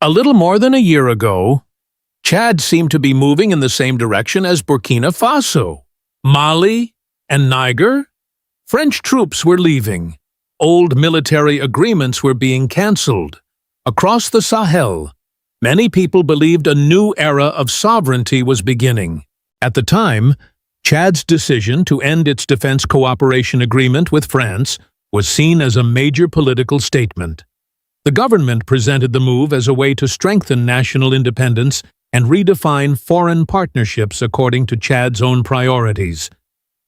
A little more than a year ago, Chad seemed to be moving in the same direction as Burkina Faso, Mali, and Niger. French troops were leaving. Old military agreements were being cancelled. Across the Sahel, many people believed a new era of sovereignty was beginning. At the time, Chad's decision to end its defense cooperation agreement with France was seen as a major political statement. The government presented the move as a way to strengthen national independence and redefine foreign partnerships according to Chad's own priorities.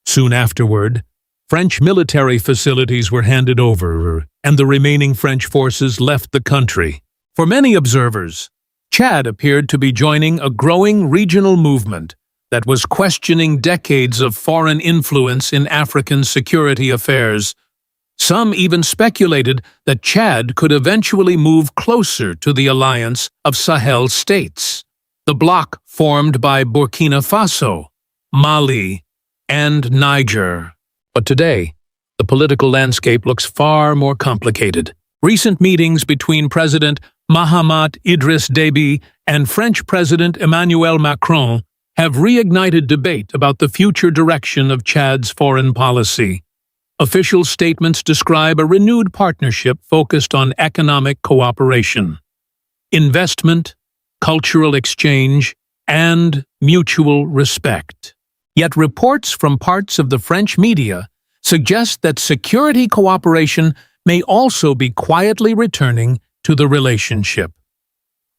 Soon afterward, French military facilities were handed over, and the remaining French forces left the country. For many observers, Chad appeared to be joining a growing regional movement that was questioning decades of foreign influence in African security affairs. Some even speculated that Chad could eventually move closer to the Alliance of Sahel States, the bloc formed by Burkina Faso, Mali, and Niger. But today, the political landscape looks far more complicated. Recent meetings between President Mahamat Idriss Déby and French President Emmanuel Macron have reignited debate about the future direction of Chad's foreign policy. Official statements describe a renewed partnership focused on economic cooperation, investment, cultural exchange, and mutual respect. Yet reports from parts of the French media suggest that security cooperation may also be quietly returning to the relationship.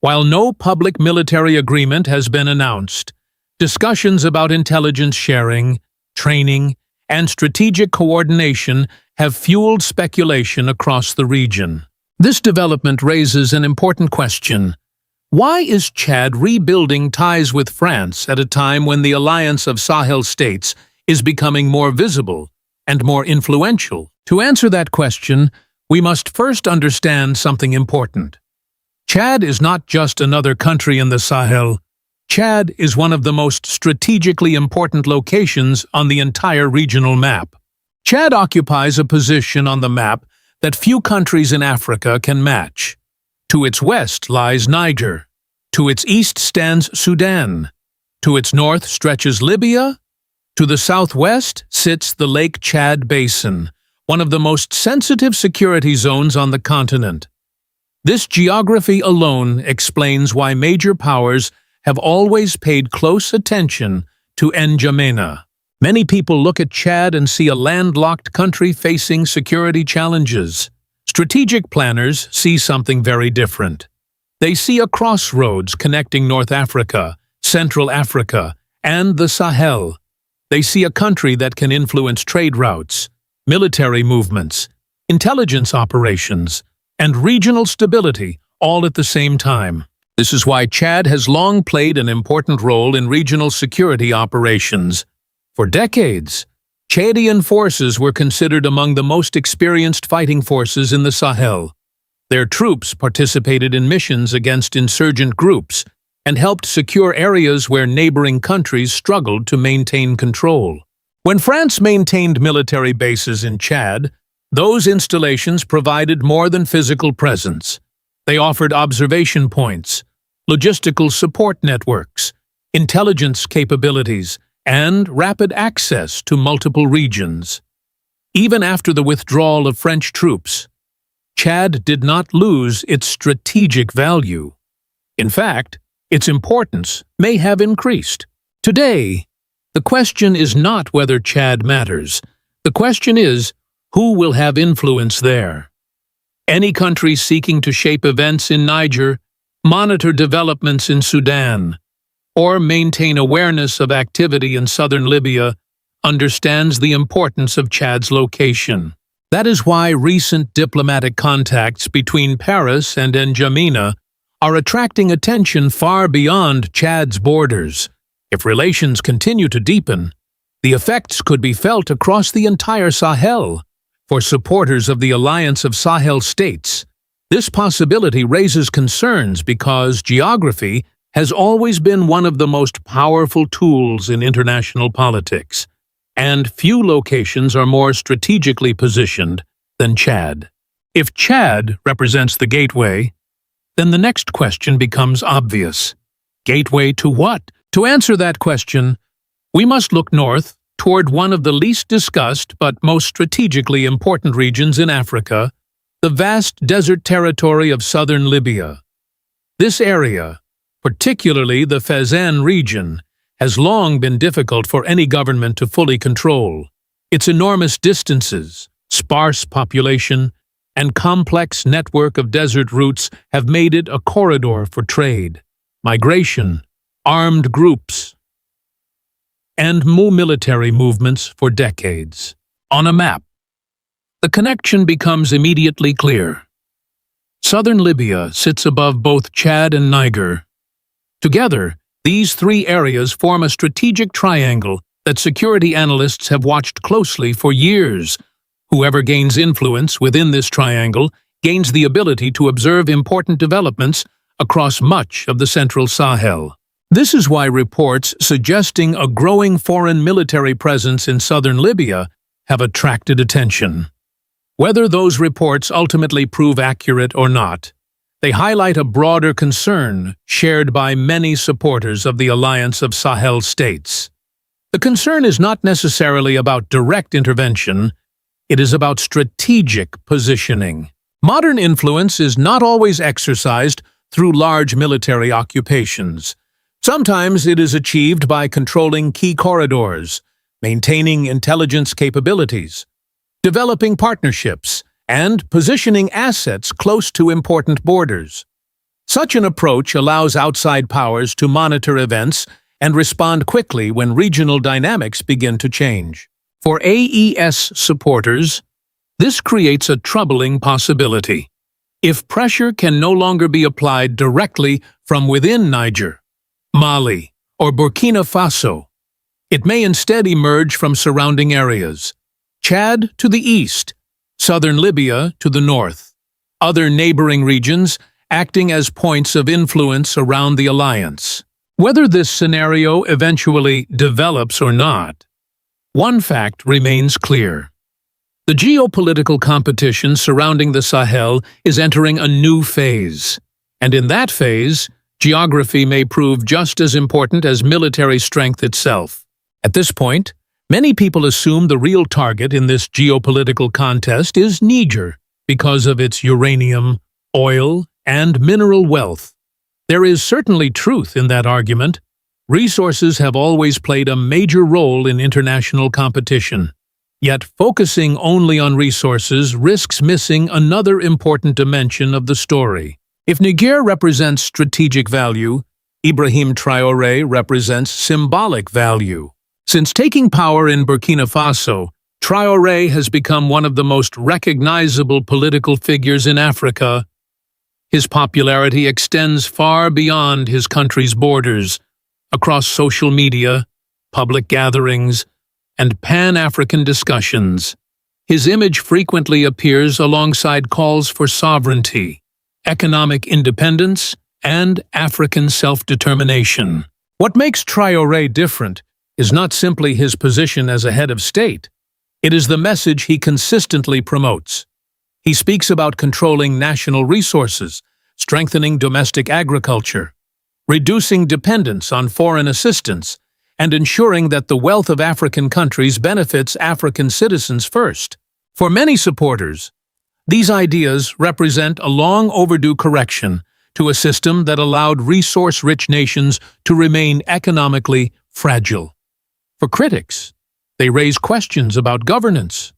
While no public military agreement has been announced, discussions about intelligence sharing, training, and strategic coordination have fueled speculation across the region. This development raises an important question. Why is Chad rebuilding ties with France at a time when the Alliance of Sahel States is becoming more visible and more influential? To answer that question, we must first understand something important. Chad is not just another country in the Sahel. Chad is one of the most strategically important locations on the entire regional map. Chad occupies a position on the map that few countries in Africa can match. To its west lies Niger. To its east stands Sudan. To its north stretches Libya. To the southwest sits the Lake Chad Basin, one of the most sensitive security zones on the continent. This geography alone explains why major powers have always paid close attention to N'Djamena. Many people look at Chad and see a landlocked country facing security challenges. Strategic planners see something very different. They see a crossroads connecting North Africa, Central Africa, and the Sahel. They see a country that can influence trade routes, military movements, intelligence operations, and regional stability all at the same time. This is why Chad has long played an important role in regional security operations. For decades, Chadian forces were considered among the most experienced fighting forces in the Sahel. Their troops participated in missions against insurgent groups and helped secure areas where neighboring countries struggled to maintain control. When France maintained military bases in Chad, those installations provided more than physical presence. They offered observation points, logistical support networks, intelligence capabilities, and rapid access to multiple regions. Even after the withdrawal of French troops, Chad did not lose its strategic value. In fact, its importance may have increased. Today, the question is not whether Chad matters. The question is, who will have influence there? Any country seeking to shape events in Niger, monitor developments in Sudan, or maintain awareness of activity in southern Libya understands the importance of Chad's location. That is why recent diplomatic contacts between Paris and N'Djamena are attracting attention far beyond Chad's borders. If relations continue to deepen, the effects could be felt across the entire Sahel. For supporters of the Alliance of Sahel States, this possibility raises concerns because geography has always been one of the most powerful tools in international politics, and few locations are more strategically positioned than Chad. If Chad represents the gateway, then the next question becomes obvious. Gateway to what? To answer that question, we must look north toward one of the least discussed but most strategically important regions in Africa, the vast desert territory of southern Libya. This area, particularly the Fezzan region, has long been difficult for any government to fully control. Its enormous distances, sparse population, and complex network of desert routes have made it a corridor for trade, migration, armed groups, and military movements for decades. On a map, the connection becomes immediately clear. Southern Libya sits above both Chad and Niger. Together, these three areas form a strategic triangle that security analysts have watched closely for years. Whoever gains influence within this triangle gains the ability to observe important developments across much of the central Sahel. This is why reports suggesting a growing foreign military presence in southern Libya have attracted attention. Whether those reports ultimately prove accurate or not, they highlight a broader concern shared by many supporters of the Alliance of Sahel States. The concern is not necessarily about direct intervention, it is about strategic positioning. Modern influence is not always exercised through large military occupations. Sometimes it is achieved by controlling key corridors, maintaining intelligence capabilities, developing partnerships, and positioning assets close to important borders. Such an approach allows outside powers to monitor events and respond quickly when regional dynamics begin to change. For AES supporters, this creates a troubling possibility. If pressure can no longer be applied directly from within Niger, Mali, or Burkina Faso, it may instead emerge from surrounding areas. Chad to the east, southern Libya to the north, other neighboring regions acting as points of influence around the alliance. Whether this scenario eventually develops or not, one fact remains clear. The geopolitical competition surrounding the Sahel is entering a new phase, and in that phase, geography may prove just as important as military strength itself. At this point, many people assume the real target in this geopolitical contest is Niger because of its uranium, oil, and mineral wealth. There is certainly truth in that argument. Resources have always played a major role in international competition. Yet focusing only on resources risks missing another important dimension of the story. If Niger represents strategic value, Ibrahim Traore represents symbolic value. Since taking power in Burkina Faso, Traore has become one of the most recognizable political figures in Africa. His popularity extends far beyond his country's borders, across social media, public gatherings, and Pan-African discussions. His image frequently appears alongside calls for sovereignty, economic independence, and African self-determination. What makes Traore different is not simply his position as a head of state. It is the message he consistently promotes. He speaks about controlling national resources, strengthening domestic agriculture, reducing dependence on foreign assistance, and ensuring that the wealth of African countries benefits African citizens first. For many supporters, these ideas represent a long-overdue correction to a system that allowed resource-rich nations to remain economically fragile. For critics, they raise questions about governance,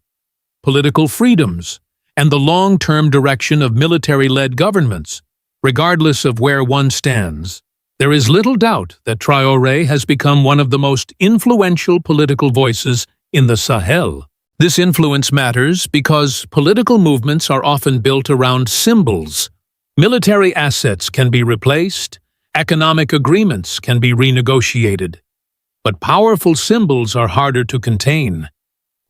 political freedoms, and the long-term direction of military-led governments, regardless of where one stands. There is little doubt that Traore has become one of the most influential political voices in the Sahel. This influence matters because political movements are often built around symbols. Military assets can be replaced, economic agreements can be renegotiated. But powerful symbols are harder to contain.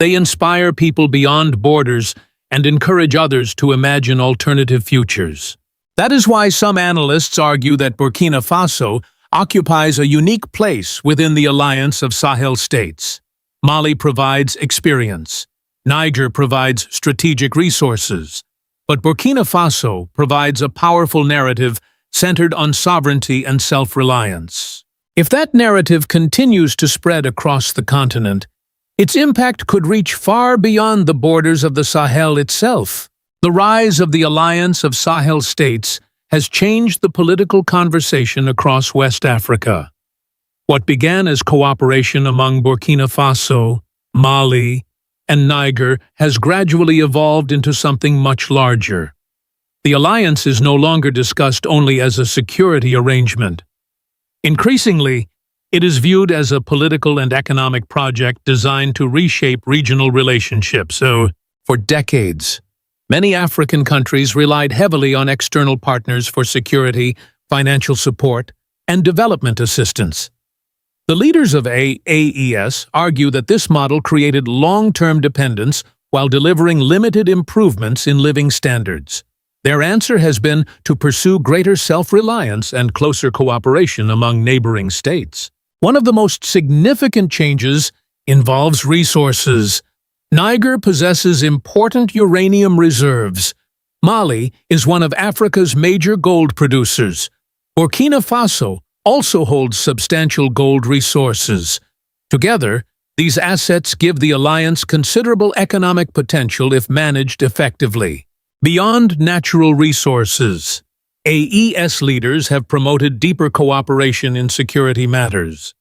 They inspire people beyond borders and encourage others to imagine alternative futures. That is why some analysts argue that Burkina Faso occupies a unique place within the Alliance of Sahel States. Mali provides experience. Niger provides strategic resources. But Burkina Faso provides a powerful narrative centered on sovereignty and self-reliance. If that narrative continues to spread across the continent, its impact could reach far beyond the borders of the Sahel itself. The rise of the Alliance of Sahel States has changed the political conversation across West Africa. What began as cooperation among Burkina Faso, Mali, and Niger has gradually evolved into something much larger. The alliance is no longer discussed only as a security arrangement. Increasingly, it is viewed as a political and economic project designed to reshape regional relationships. For decades, many African countries relied heavily on external partners for security, financial support, and development assistance. The leaders of AES argue that this model created long-term dependence while delivering limited improvements in living standards. Their answer has been to pursue greater self-reliance and closer cooperation among neighboring states. One of the most significant changes involves resources. Niger possesses important uranium reserves. Mali is one of Africa's major gold producers. Burkina Faso also holds substantial gold resources. Together, these assets give the alliance considerable economic potential if managed effectively. Beyond natural resources, AES leaders have promoted deeper cooperation in security matters.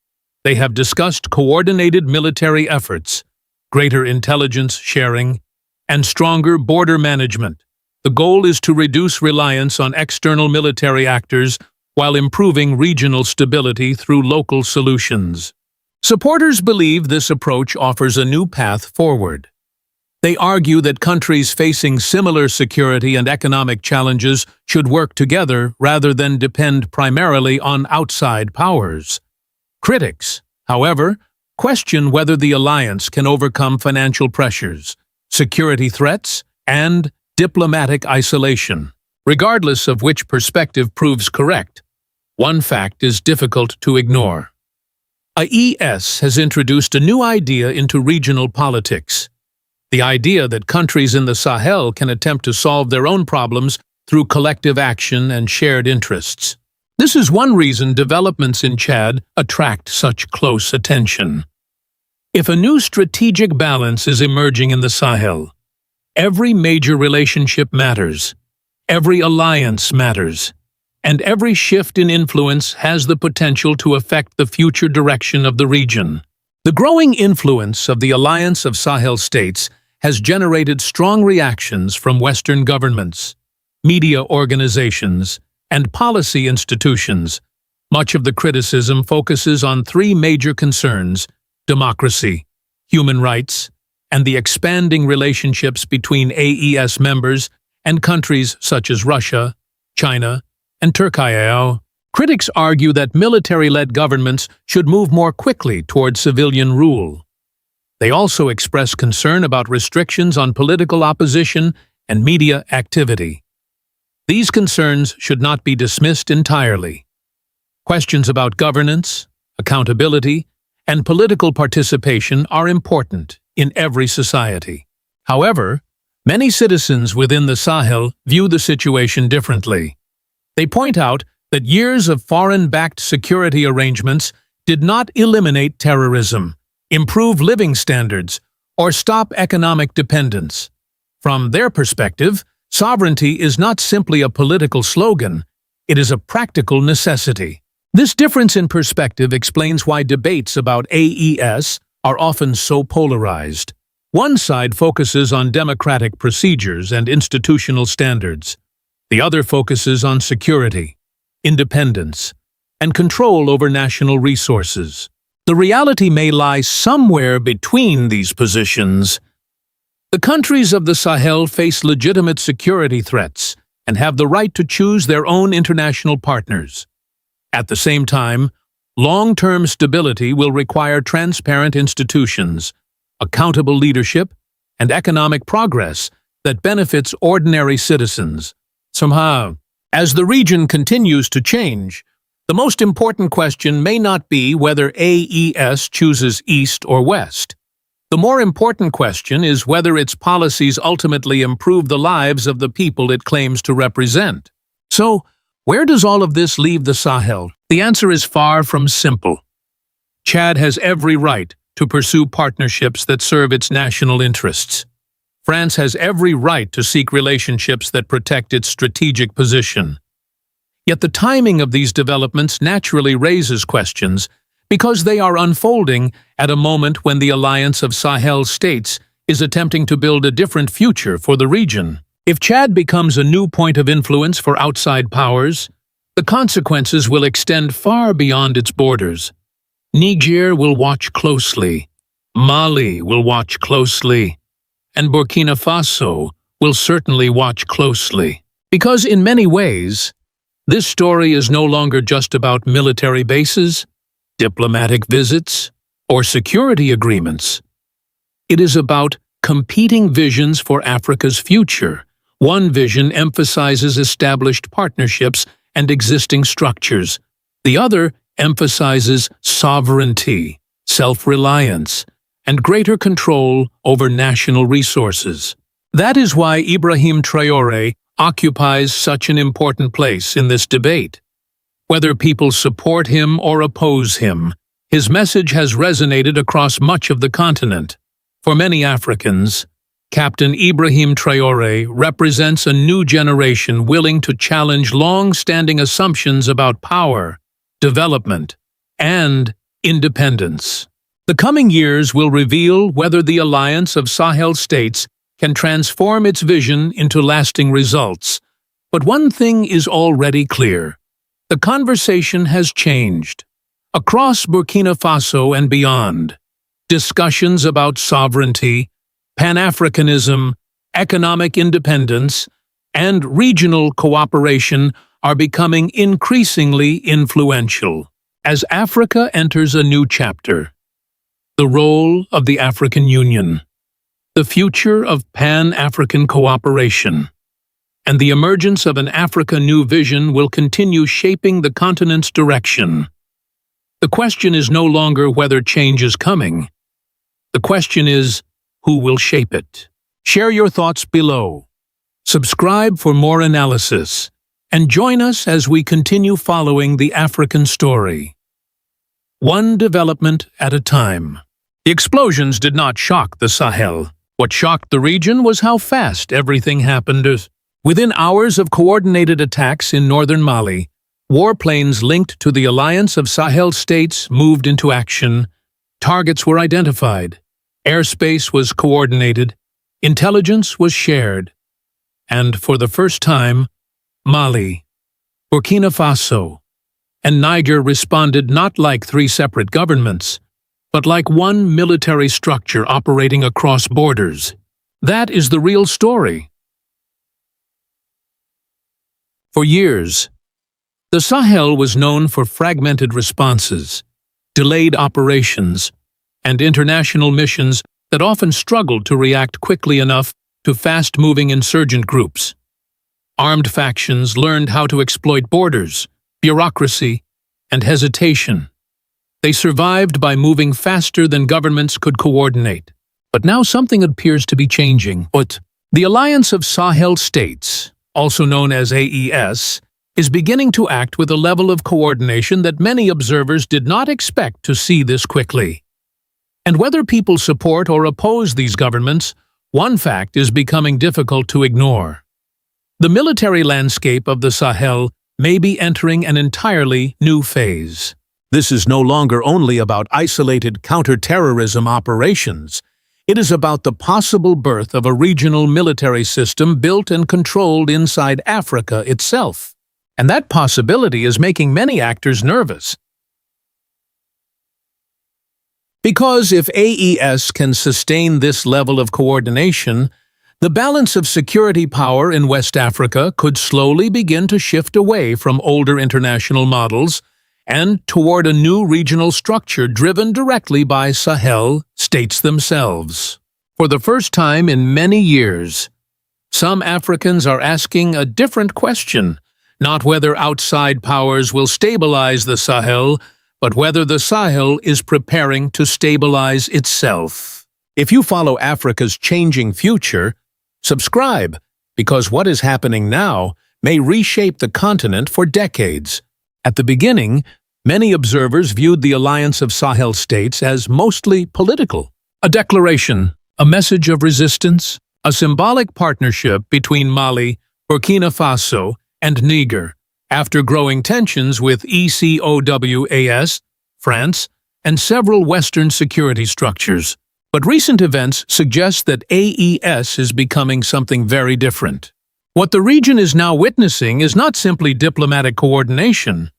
They have discussed coordinated military efforts, greater intelligence sharing, and stronger border management. The goal is to reduce reliance on external military actors while improving regional stability through local solutions. Supporters believe this approach offers a new path forward. They argue that countries facing similar security and economic challenges should work together rather than depend primarily on outside powers. Critics, however, question whether the alliance can overcome financial pressures, security threats, and diplomatic isolation. Regardless of which perspective proves correct, one fact is difficult to ignore. AES has introduced a new idea into regional politics. The idea that countries in the Sahel can attempt to solve their own problems through collective action and shared interests. This is one reason developments in Chad attract such close attention. If a new strategic balance is emerging in the Sahel, every major relationship matters, every alliance matters, and every shift in influence has the potential to affect the future direction of the region. The growing influence of the Alliance of Sahel States has generated strong reactions from Western governments, media organizations, and policy institutions. Much of the criticism focuses on three major concerns: democracy, human rights, and the expanding relationships between AES members and countries such as Russia, China, and Turkey. Critics argue that military-led governments should move more quickly toward civilian rule. They also express concern about restrictions on political opposition and media activity. These concerns should not be dismissed entirely. Questions about governance, accountability, and political participation are important in every society. However, many citizens within the Sahel view the situation differently. They point out that years of foreign-backed security arrangements did not eliminate terrorism, improve living standards, or stop economic dependence. From their perspective, sovereignty is not simply a political slogan, it is a practical necessity. This difference in perspective explains why debates about AES are often so polarized. One side focuses on democratic procedures and institutional standards. The other focuses on security, independence, and control over national resources. The reality may lie somewhere between these positions. The countries of the Sahel face legitimate security threats and have the right to choose their own international partners. At the same time, long-term stability will require transparent institutions, accountable leadership, and economic progress that benefits ordinary citizens. Somehow, as the region continues to change, the most important question may not be whether AES chooses East or West. The more important question is whether its policies ultimately improve the lives of the people it claims to represent. So, where does all of this leave the Sahel? The answer is far from simple. Chad has every right to pursue partnerships that serve its national interests. France has every right to seek relationships that protect its strategic position. Yet the timing of these developments naturally raises questions because they are unfolding at a moment when the Alliance of Sahel States is attempting to build a different future for the region. If Chad becomes a new point of influence for outside powers, the consequences will extend far beyond its borders. Niger will watch closely, Mali will watch closely, and Burkina Faso will certainly watch closely. Because in many ways, this story is no longer just about military bases, diplomatic visits, or security agreements. It is about competing visions for Africa's future. One vision emphasizes established partnerships and existing structures. The other emphasizes sovereignty, self-reliance, and greater control over national resources. That is why Ibrahim Traore occupies such an important place in this debate. Whether people support him or oppose him, his message has resonated across much of the continent. For many Africans, Captain Ibrahim Traore represents a new generation willing to challenge long-standing assumptions about power, development, and independence. The coming years will reveal whether the Alliance of Sahel States can transform its vision into lasting results. But one thing is already clear. The conversation has changed. Across Burkina Faso and beyond, discussions about sovereignty, Pan-Africanism, economic independence, and regional cooperation are becoming increasingly influential. As Africa enters a new chapter, the role of the African Union, the future of Pan-African cooperation, and the emergence of an Africa New Vision will continue shaping the continent's direction. The question is no longer whether change is coming. The question is, who will shape it? Share your thoughts below. Subscribe for more analysis, and join us as we continue following the African story. One development at a time. The explosions did not shock the Sahel. What shocked the region was how fast everything happened. Within hours of coordinated attacks in northern Mali, warplanes linked to the Alliance of Sahel States moved into action. Targets were identified. Airspace was coordinated. Intelligence was shared. And for the first time, Mali, Burkina Faso, and Niger responded not like three separate governments, but like one military structure operating across borders. That is the real story. For years, the Sahel was known for fragmented responses, delayed operations, and international missions that often struggled to react quickly enough to fast-moving insurgent groups. Armed factions learned how to exploit borders, bureaucracy, and hesitation. They survived by moving faster than governments could coordinate. But now something appears to be changing. The Alliance of Sahel States, also known as AES, is beginning to act with a level of coordination that many observers did not expect to see this quickly. And whether people support or oppose these governments, one fact is becoming difficult to ignore. The military landscape of the Sahel may be entering an entirely new phase. This is no longer only about isolated counter-terrorism operations. It is about the possible birth of a regional military system built and controlled inside Africa itself. And that possibility is making many actors nervous. Because if AES can sustain this level of coordination, the balance of security power in West Africa could slowly begin to shift away from older international models and toward a new regional structure driven directly by Sahel states themselves. For the first time in many years, some Africans are asking a different question, not whether outside powers will stabilize the Sahel, but whether the Sahel is preparing to stabilize itself. If you follow Africa's changing future, subscribe, because what is happening now may reshape the continent for decades. At the beginning, many observers viewed the Alliance of Sahel States as mostly political. A declaration, a message of resistance, a symbolic partnership between Mali, Burkina Faso, and Niger, after growing tensions with ECOWAS, France, and several Western security structures. But recent events suggest that AES is becoming something very different. What the region is now witnessing is not simply diplomatic coordination.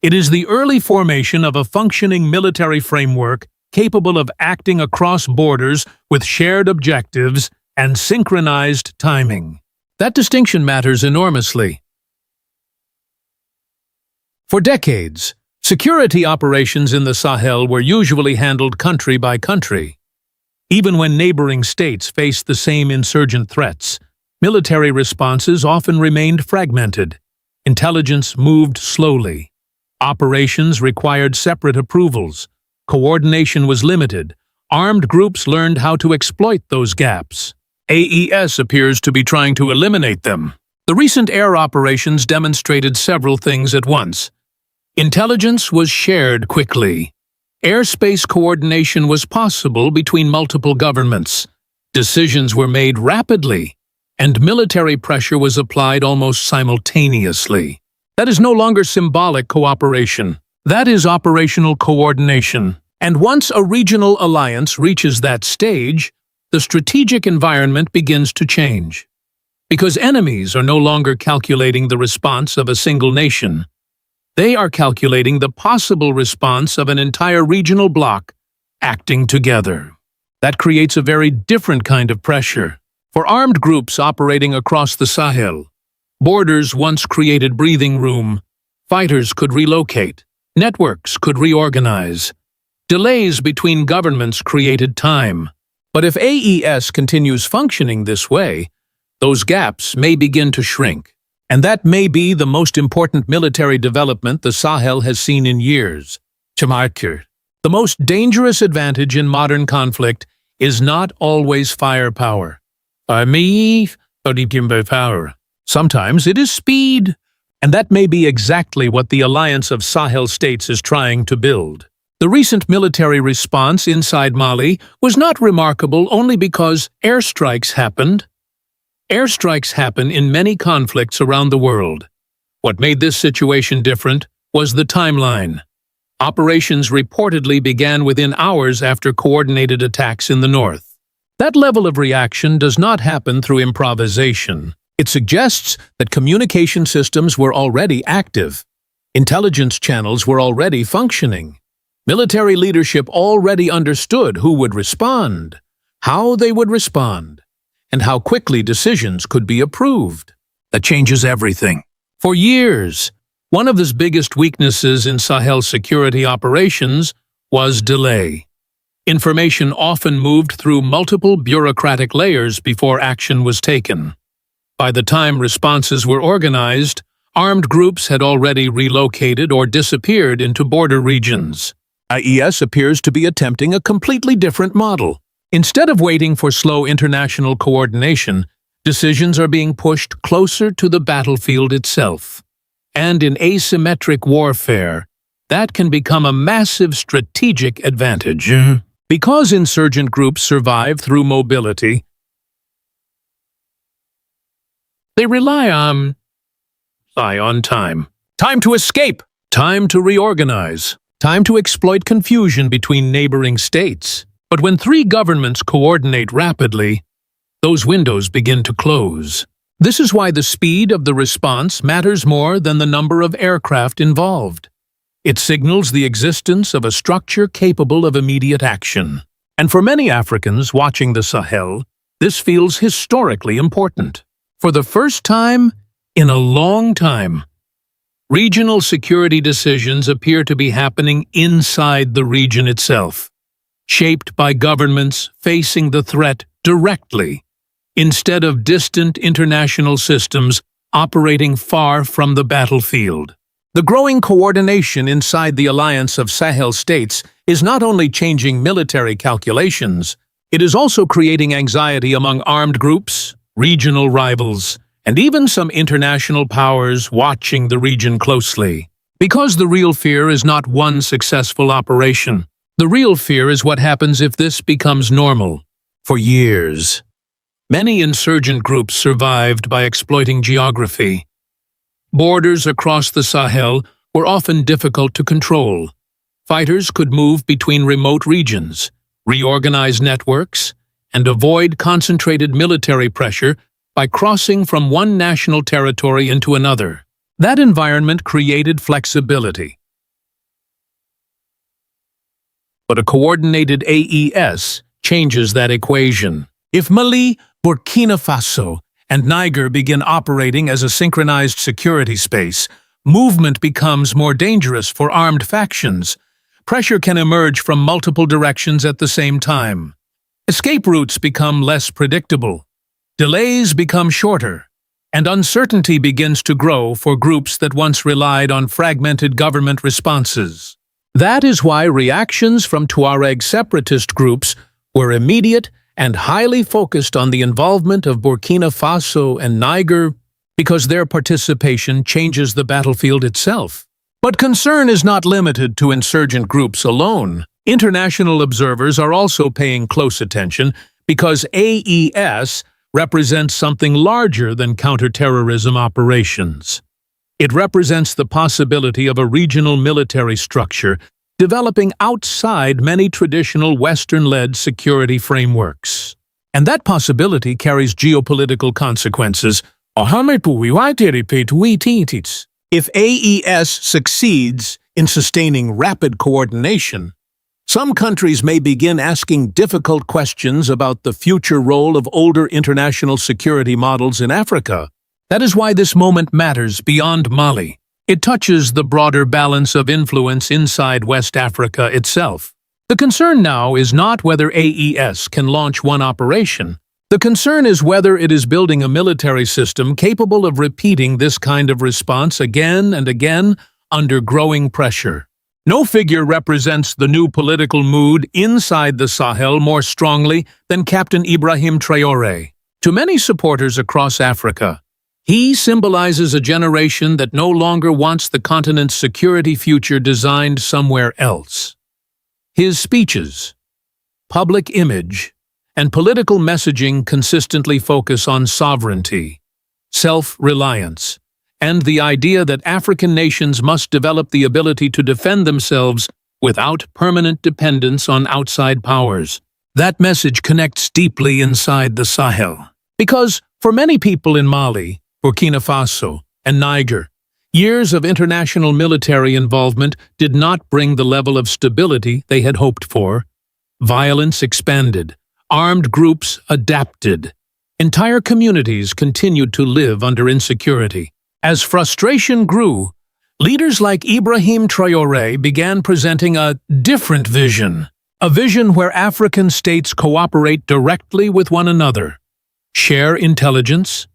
It is the early formation of a functioning military framework capable of acting across borders with shared objectives and synchronized timing. That distinction matters enormously. For decades, security operations in the Sahel were usually handled country by country. Even when neighboring states faced the same insurgent threats, military responses often remained fragmented. Intelligence moved slowly. Operations required separate approvals. Coordination was limited. Armed groups learned how to exploit those gaps. AES appears to be trying to eliminate them. The recent air operations demonstrated several things at once. Intelligence was shared quickly. Airspace coordination was possible between multiple governments. Decisions were made rapidly, and military pressure was applied almost simultaneously. That is no longer symbolic cooperation. That is operational coordination. And once a regional alliance reaches that stage, the strategic environment begins to change. Because enemies are no longer calculating the response of a single nation. They are calculating the possible response of an entire regional bloc acting together. That creates a very different kind of pressure. For armed groups operating across the Sahel, borders once created breathing room. Fighters could relocate. Networks could reorganize. Delays between governments created time. But if AES continues functioning this way, those gaps may begin to shrink. And that may be the most important military development the Sahel has seen in years. The most dangerous advantage in modern conflict is not always firepower. Sometimes it is speed. And that may be exactly what the Alliance of Sahel States is trying to build. The recent military response inside Mali was not remarkable only because airstrikes happened. Airstrikes happen in many conflicts around the world. What made this situation different was the timeline. Operations reportedly began within hours after coordinated attacks in the north. That level of reaction does not happen through improvisation. It suggests that communication systems were already active. Intelligence channels were already functioning. Military leadership already understood who would respond, how they would respond, and how quickly decisions could be approved. That changes everything. For years, one of the biggest weaknesses in Sahel security operations was delay. Information often moved through multiple bureaucratic layers before action was taken. By the time responses were organized, armed groups had already relocated or disappeared into border regions. AES appears to be attempting a completely different model. Instead of waiting for slow international coordination, decisions are being pushed closer to the battlefield itself. And in asymmetric warfare, that can become a massive strategic advantage. Because insurgent groups survive through mobility, they rely on time. Time to escape. Time to reorganize. Time to exploit confusion between neighboring states. But when three governments coordinate rapidly, those windows begin to close. This is why the speed of the response matters more than the number of aircraft involved. It signals the existence of a structure capable of immediate action. And for many Africans watching the Sahel, this feels historically important. For the first time in a long time, regional security decisions appear to be happening inside the region itself, shaped by governments facing the threat directly, instead of distant international systems operating far from the battlefield. The growing coordination inside the Alliance of Sahel States is not only changing military calculations, It is also creating anxiety among armed groups, regional rivals, and even some international powers watching the region closely. Because the real fear is not one successful operation. The real fear is what happens if this becomes normal. For years, many insurgent groups survived by exploiting geography. Borders across the Sahel were often difficult to control. Fighters could move between remote regions, reorganize networks, and avoid concentrated military pressure by crossing from one national territory into another. That environment created flexibility. But a coordinated AES changes that equation. If Mali, Burkina Faso, and Niger begin operating as a synchronized security space, movement becomes more dangerous for armed factions. Pressure can emerge from multiple directions at the same time. Escape routes become less predictable. Delays become shorter, and uncertainty begins to grow for groups that once relied on fragmented government responses. That is why reactions from Tuareg separatist groups were immediate and highly focused on the involvement of Burkina Faso and Niger, because their participation changes the battlefield itself. But concern is not limited to insurgent groups alone. International observers are also paying close attention because AES represents something larger than counterterrorism operations. It represents the possibility of a regional military structure developing outside many traditional Western-led security frameworks. And that possibility carries geopolitical consequences. If AES succeeds in sustaining rapid coordination, some countries may begin asking difficult questions about the future role of older international security models in Africa. That is why this moment matters beyond Mali. It touches the broader balance of influence inside West Africa itself. The concern now is not whether AES can launch one operation. The concern is whether it is building a military system capable of repeating this kind of response again and again under growing pressure. No figure represents the new political mood inside the Sahel more strongly than Captain Ibrahim Traore. To many supporters across Africa, he symbolizes a generation that no longer wants the continent's security future designed somewhere else. His speeches, public image, and political messaging consistently focus on sovereignty, self-reliance, and the idea that African nations must develop the ability to defend themselves without permanent dependence on outside powers. That message connects deeply inside the Sahel. Because for many people in Mali, Burkina Faso, and Niger, years of international military involvement did not bring the level of stability they had hoped for. Violence expanded. Armed groups adapted. Entire communities continued to live under insecurity. As frustration grew, leaders like Ibrahim Traore began presenting a different vision. A vision where African states cooperate directly with one another, share intelligence,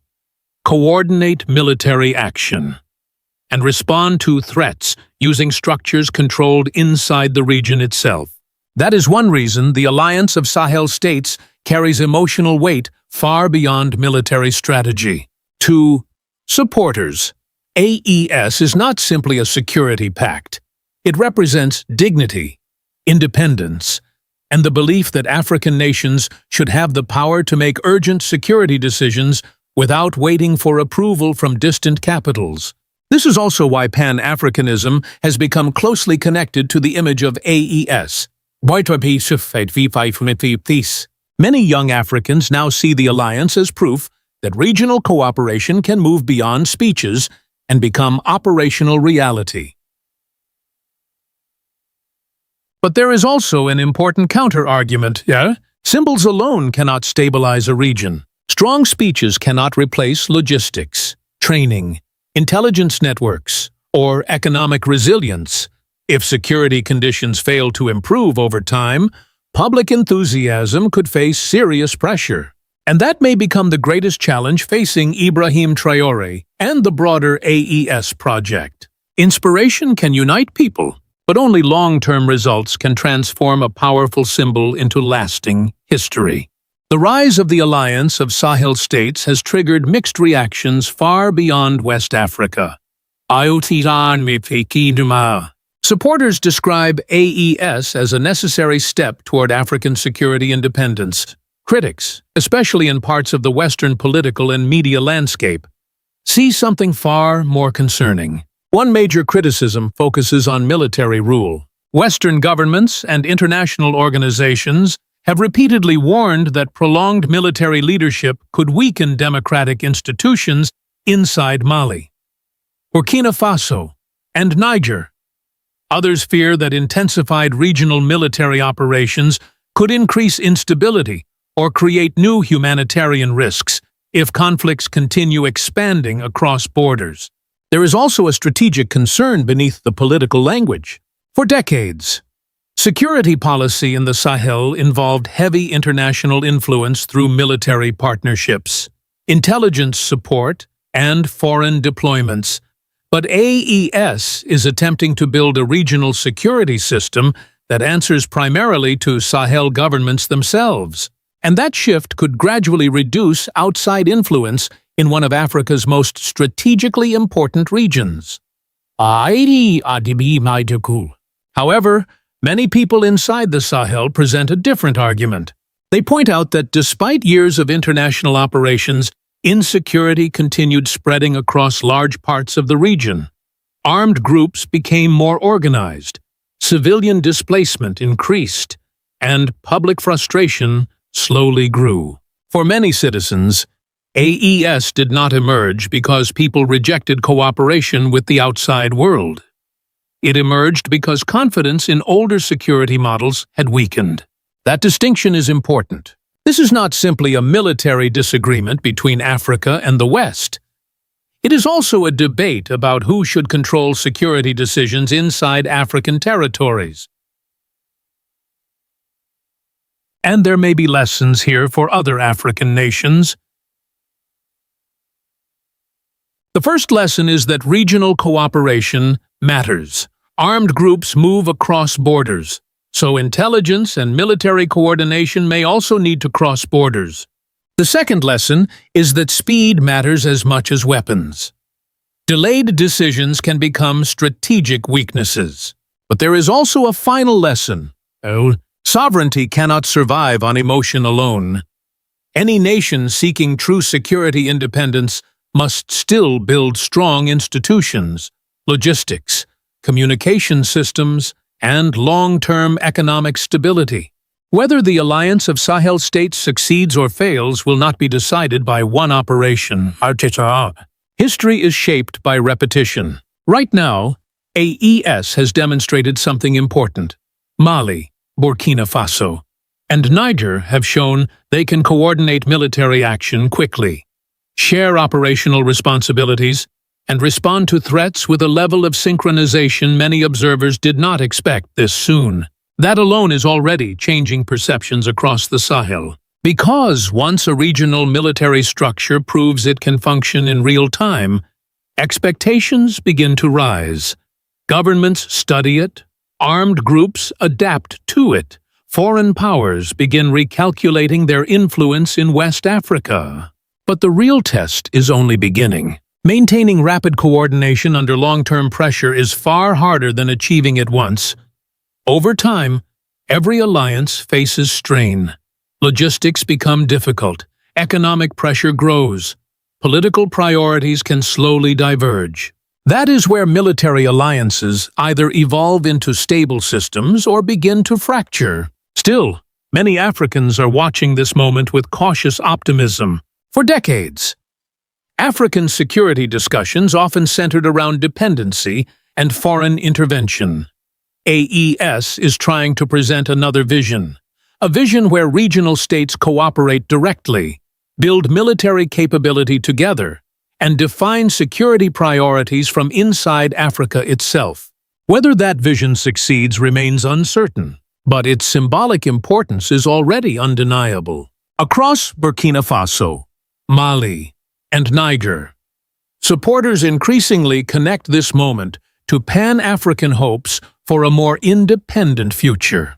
coordinate military action, and respond to threats using structures controlled inside the region itself. That is one reason the Alliance of Sahel States carries emotional weight far beyond military strategy. To supporters, AES is not simply a security pact. It represents dignity, independence, and the belief that African nations should have the power to make urgent security decisions without waiting for approval from distant capitals. This is also why Pan-Africanism has become closely connected to the image of AES. Many young Africans now see the alliance as proof that regional cooperation can move beyond speeches and become operational reality. But there is also an important counter-argument. Symbols alone cannot stabilize a region. Strong speeches cannot replace logistics, training, intelligence networks, or economic resilience. If security conditions fail to improve over time, public enthusiasm could face serious pressure. And that may become the greatest challenge facing Ibrahim Traore and the broader AES project. Inspiration can unite people, but only long-term results can transform a powerful symbol into lasting history. The rise of the Alliance of Sahel States has triggered mixed reactions far beyond West Africa. Supporters describe AES as a necessary step toward African security independence. Critics, especially in parts of the Western political and media landscape, see something far more concerning. One major criticism focuses on military rule. Western governments and international organizations have repeatedly warned that prolonged military leadership could weaken democratic institutions inside Mali, Burkina Faso, and Niger. Others fear that intensified regional military operations could increase instability or create new humanitarian risks if conflicts continue expanding across borders. There is also a strategic concern beneath the political language. For decades, security policy in the Sahel involved heavy international influence through military partnerships, intelligence support, and foreign deployments. But AES is attempting to build a regional security system that answers primarily to Sahel governments themselves. And that shift could gradually reduce outside influence in one of Africa's most strategically important regions. However, many people inside the Sahel present a different argument. They point out that despite years of international operations, insecurity continued spreading across large parts of the region. Armed groups became more organized, civilian displacement increased, and public frustration slowly grew. For many citizens, AES did not emerge because people rejected cooperation with the outside world. It emerged because confidence in older security models had weakened. That distinction is important. This is not simply a military disagreement between Africa and the West. It is also a debate about who should control security decisions inside African territories. And there may be lessons here for other African nations. The first lesson is that regional cooperation matters. Armed groups move across borders, so intelligence and military coordination may also need to cross borders. The second lesson is that speed matters as much as weapons. Delayed decisions can become strategic weaknesses. But there is also a final lesson. Sovereignty cannot survive on emotion alone. Any nation seeking true security independence must still build strong institutions, logistics, communication systems, and long-term economic stability. Whether the Alliance of Sahel States succeeds or fails will not be decided by one operation. History is shaped by repetition. Right now, AES has demonstrated something important. Mali, Burkina Faso, and Niger have shown they can coordinate military action quickly, share operational responsibilities, and respond to threats with a level of synchronization many observers did not expect this soon. That alone is already changing perceptions across the Sahel. Because once a regional military structure proves it can function in real time, expectations begin to rise. Governments study it, armed groups adapt to it, foreign powers begin recalculating their influence in West Africa. But the real test is only beginning. Maintaining rapid coordination under long-term pressure is far harder than achieving it once. Over time, every alliance faces strain. Logistics become difficult, economic pressure grows, political priorities can slowly diverge. That is where military alliances either evolve into stable systems or begin to fracture. Still, many Africans are watching this moment with cautious optimism. For decades, African security discussions often centered around dependency and foreign intervention. AES is trying to present another vision, a vision where regional states cooperate directly, build military capability together, and define security priorities from inside Africa itself. Whether that vision succeeds remains uncertain, but its symbolic importance is already undeniable. Across Burkina Faso, Mali, and Niger, supporters increasingly connect this moment to Pan-African hopes for a more independent future.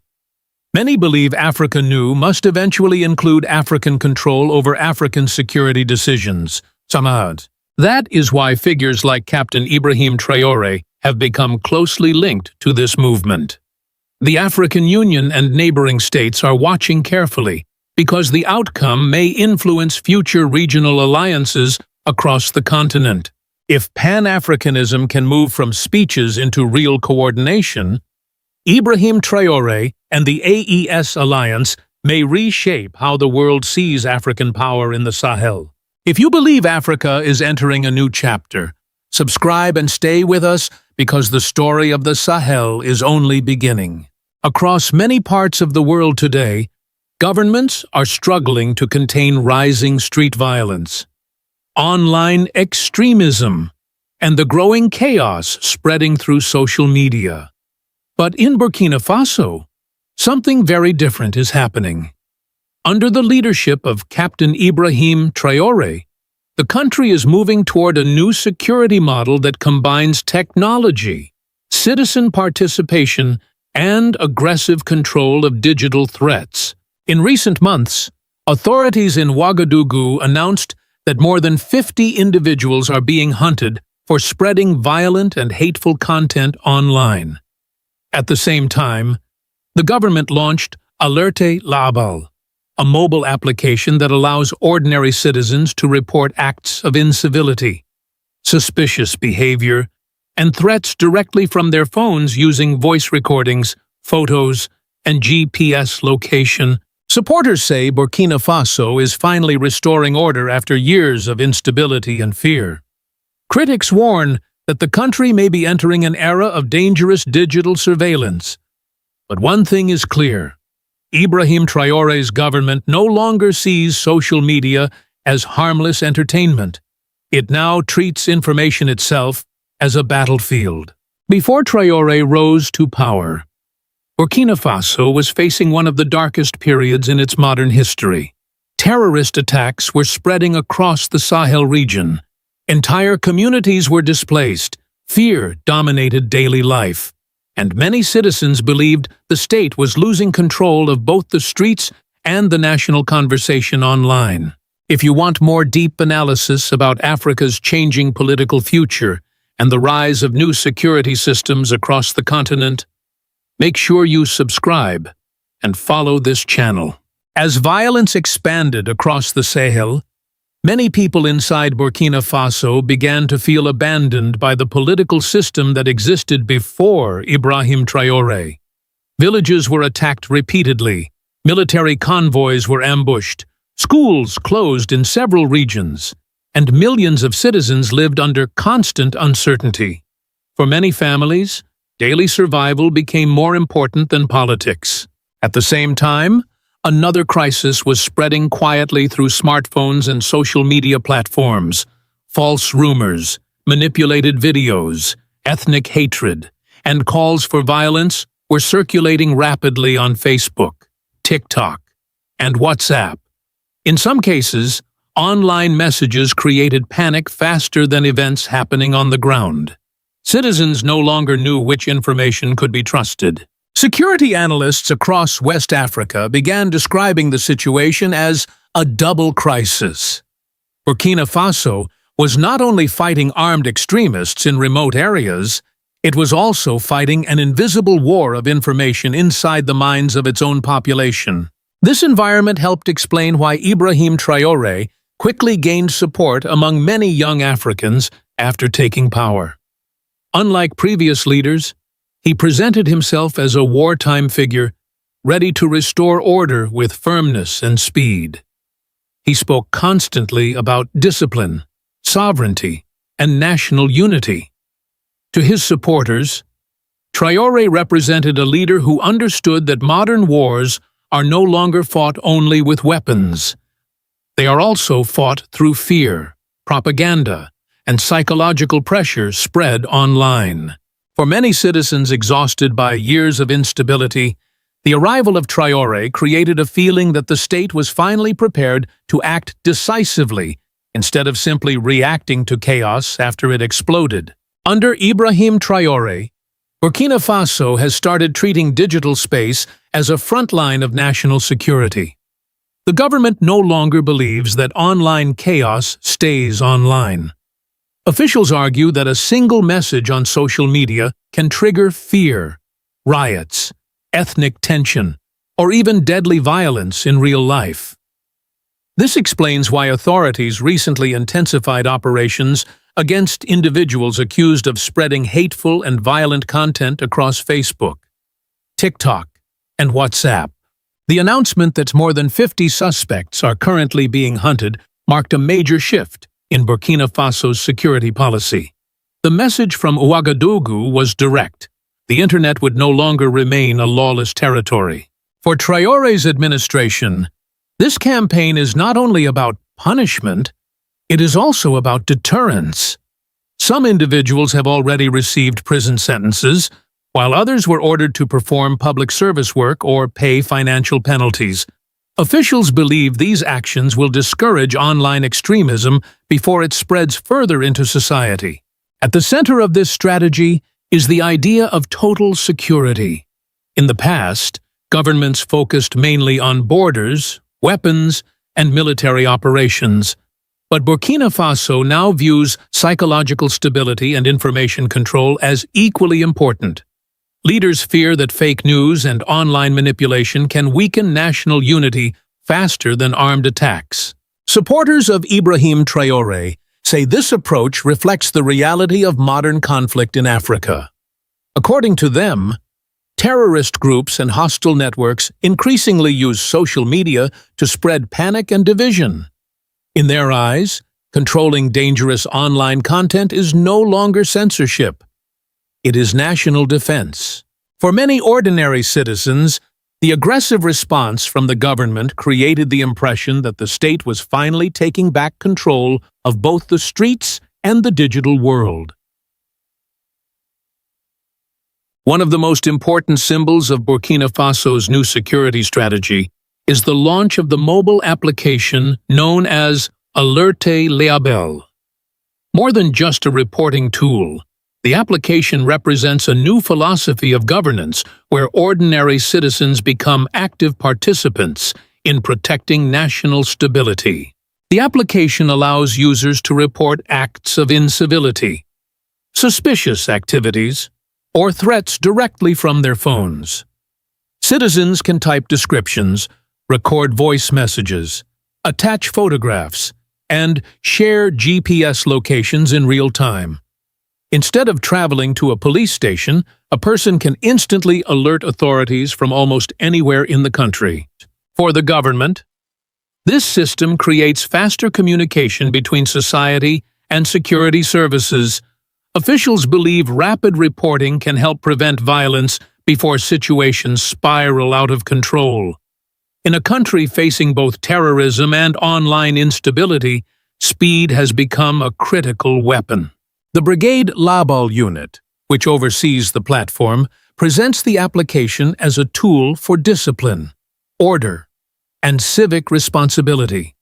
Many believe Africa New must eventually include African control over African security decisions. Samad. That is why figures like Captain Ibrahim Traore have become closely linked to this movement. The African Union and neighboring states are watching carefully because the outcome may influence future regional alliances across the continent. If Pan-Africanism can move from speeches into real coordination, Ibrahim Traore and the AES alliance may reshape how the world sees African power in the Sahel. If you believe Africa is entering a new chapter, subscribe and stay with us because the story of the Sahel is only beginning. Across many parts of the world today, governments are struggling to contain rising street violence, online extremism, and the growing chaos spreading through social media. But in Burkina Faso, something very different is happening. Under the leadership of Captain Ibrahim Traore, the country is moving toward a new security model that combines technology, citizen participation, and aggressive control of digital threats. In recent months, authorities in Ouagadougou announced that more than 50 individuals are being hunted for spreading violent and hateful content online. At the same time, the government launched Alerte Labal, a mobile application that allows ordinary citizens to report acts of incivility, suspicious behavior, and threats directly from their phones using voice recordings, photos, and GPS location. Supporters say Burkina Faso is finally restoring order after years of instability and fear. Critics warn that the country may be entering an era of dangerous digital surveillance. But one thing is clear. Ibrahim Traore's government no longer sees social media as harmless entertainment. It now treats information itself as a battlefield. Before Traore rose to power, Burkina Faso was facing one of the darkest periods in its modern history. Terrorist attacks were spreading across the Sahel region. Entire communities were displaced. Fear dominated daily life. And many citizens believed the state was losing control of both the streets and the national conversation online. If you want more deep analysis about Africa's changing political future and the rise of new security systems across the continent, make sure you subscribe and follow this channel. As violence expanded across the Sahel, many people inside Burkina Faso began to feel abandoned by the political system that existed before Ibrahim Traore. Villages were attacked repeatedly, military convoys were ambushed, schools closed in several regions, and millions of citizens lived under constant uncertainty. For many families, daily survival became more important than politics. At the same time, another crisis was spreading quietly through smartphones and social media platforms. False rumors, manipulated videos, ethnic hatred, and calls for violence were circulating rapidly on Facebook, TikTok, and WhatsApp. In some cases, online messages created panic faster than events happening on the ground. Citizens no longer knew which information could be trusted. Security analysts across West Africa began describing the situation as a double crisis. Burkina Faso was not only fighting armed extremists in remote areas, it was also fighting an invisible war of information inside the minds of its own population. This environment helped explain why Ibrahim Traore quickly gained support among many young Africans after taking power. Unlike previous leaders, he presented himself as a wartime figure, ready to restore order with firmness and speed. He spoke constantly about discipline, sovereignty, and national unity. To his supporters, Traore represented a leader who understood that modern wars are no longer fought only with weapons. They are also fought through fear, propaganda, and psychological pressure spread online. For many citizens exhausted by years of instability, the arrival of Traore created a feeling that the state was finally prepared to act decisively instead of simply reacting to chaos after it exploded. Under Ibrahim Traore, Burkina Faso has started treating digital space as a front line of national security. The government no longer believes that online chaos stays online. Officials argue that a single message on social media can trigger fear, riots, ethnic tension, or even deadly violence in real life. This explains why authorities recently intensified operations against individuals accused of spreading hateful and violent content across Facebook, TikTok, and WhatsApp. The announcement that more than 50 suspects are currently being hunted marked a major shift in Burkina Faso's security policy. The message from Ouagadougou was direct. The internet would no longer remain a lawless territory. For Traore's administration, this campaign is not only about punishment, it is also about deterrence. Some individuals have already received prison sentences, while others were ordered to perform public service work or pay financial penalties. Officials believe these actions will discourage online extremism before it spreads further into society. At the center of this strategy is the idea of total security. In the past, governments focused mainly on borders, weapons, and military operations. But Burkina Faso now views psychological stability and information control as equally important. Leaders fear that fake news and online manipulation can weaken national unity faster than armed attacks. Supporters of Ibrahim Traore say this approach reflects the reality of modern conflict in Africa. According to them, terrorist groups and hostile networks increasingly use social media to spread panic and division. In their eyes, controlling dangerous online content is no longer censorship. It is national defense. For many ordinary citizens, the aggressive response from the government created the impression that the state was finally taking back control of both the streets and the digital world. One of the most important symbols of Burkina Faso's new security strategy is the launch of the mobile application known as Alerte Label. More than just a reporting tool, the application represents a new philosophy of governance where ordinary citizens become active participants in protecting national stability. The application allows users to report acts of incivility, suspicious activities, or threats directly from their phones. Citizens can type descriptions, record voice messages, attach photographs, and share GPS locations in real time. Instead of traveling to a police station, a person can instantly alert authorities from almost anywhere in the country. For the government, this system creates faster communication between society and security services. Officials believe rapid reporting can help prevent violence before situations spiral out of control. In a country facing both terrorism and online instability, speed has become a critical weapon. The Brigade Label unit, which oversees the platform, presents the application as a tool for discipline, order, and civic responsibility.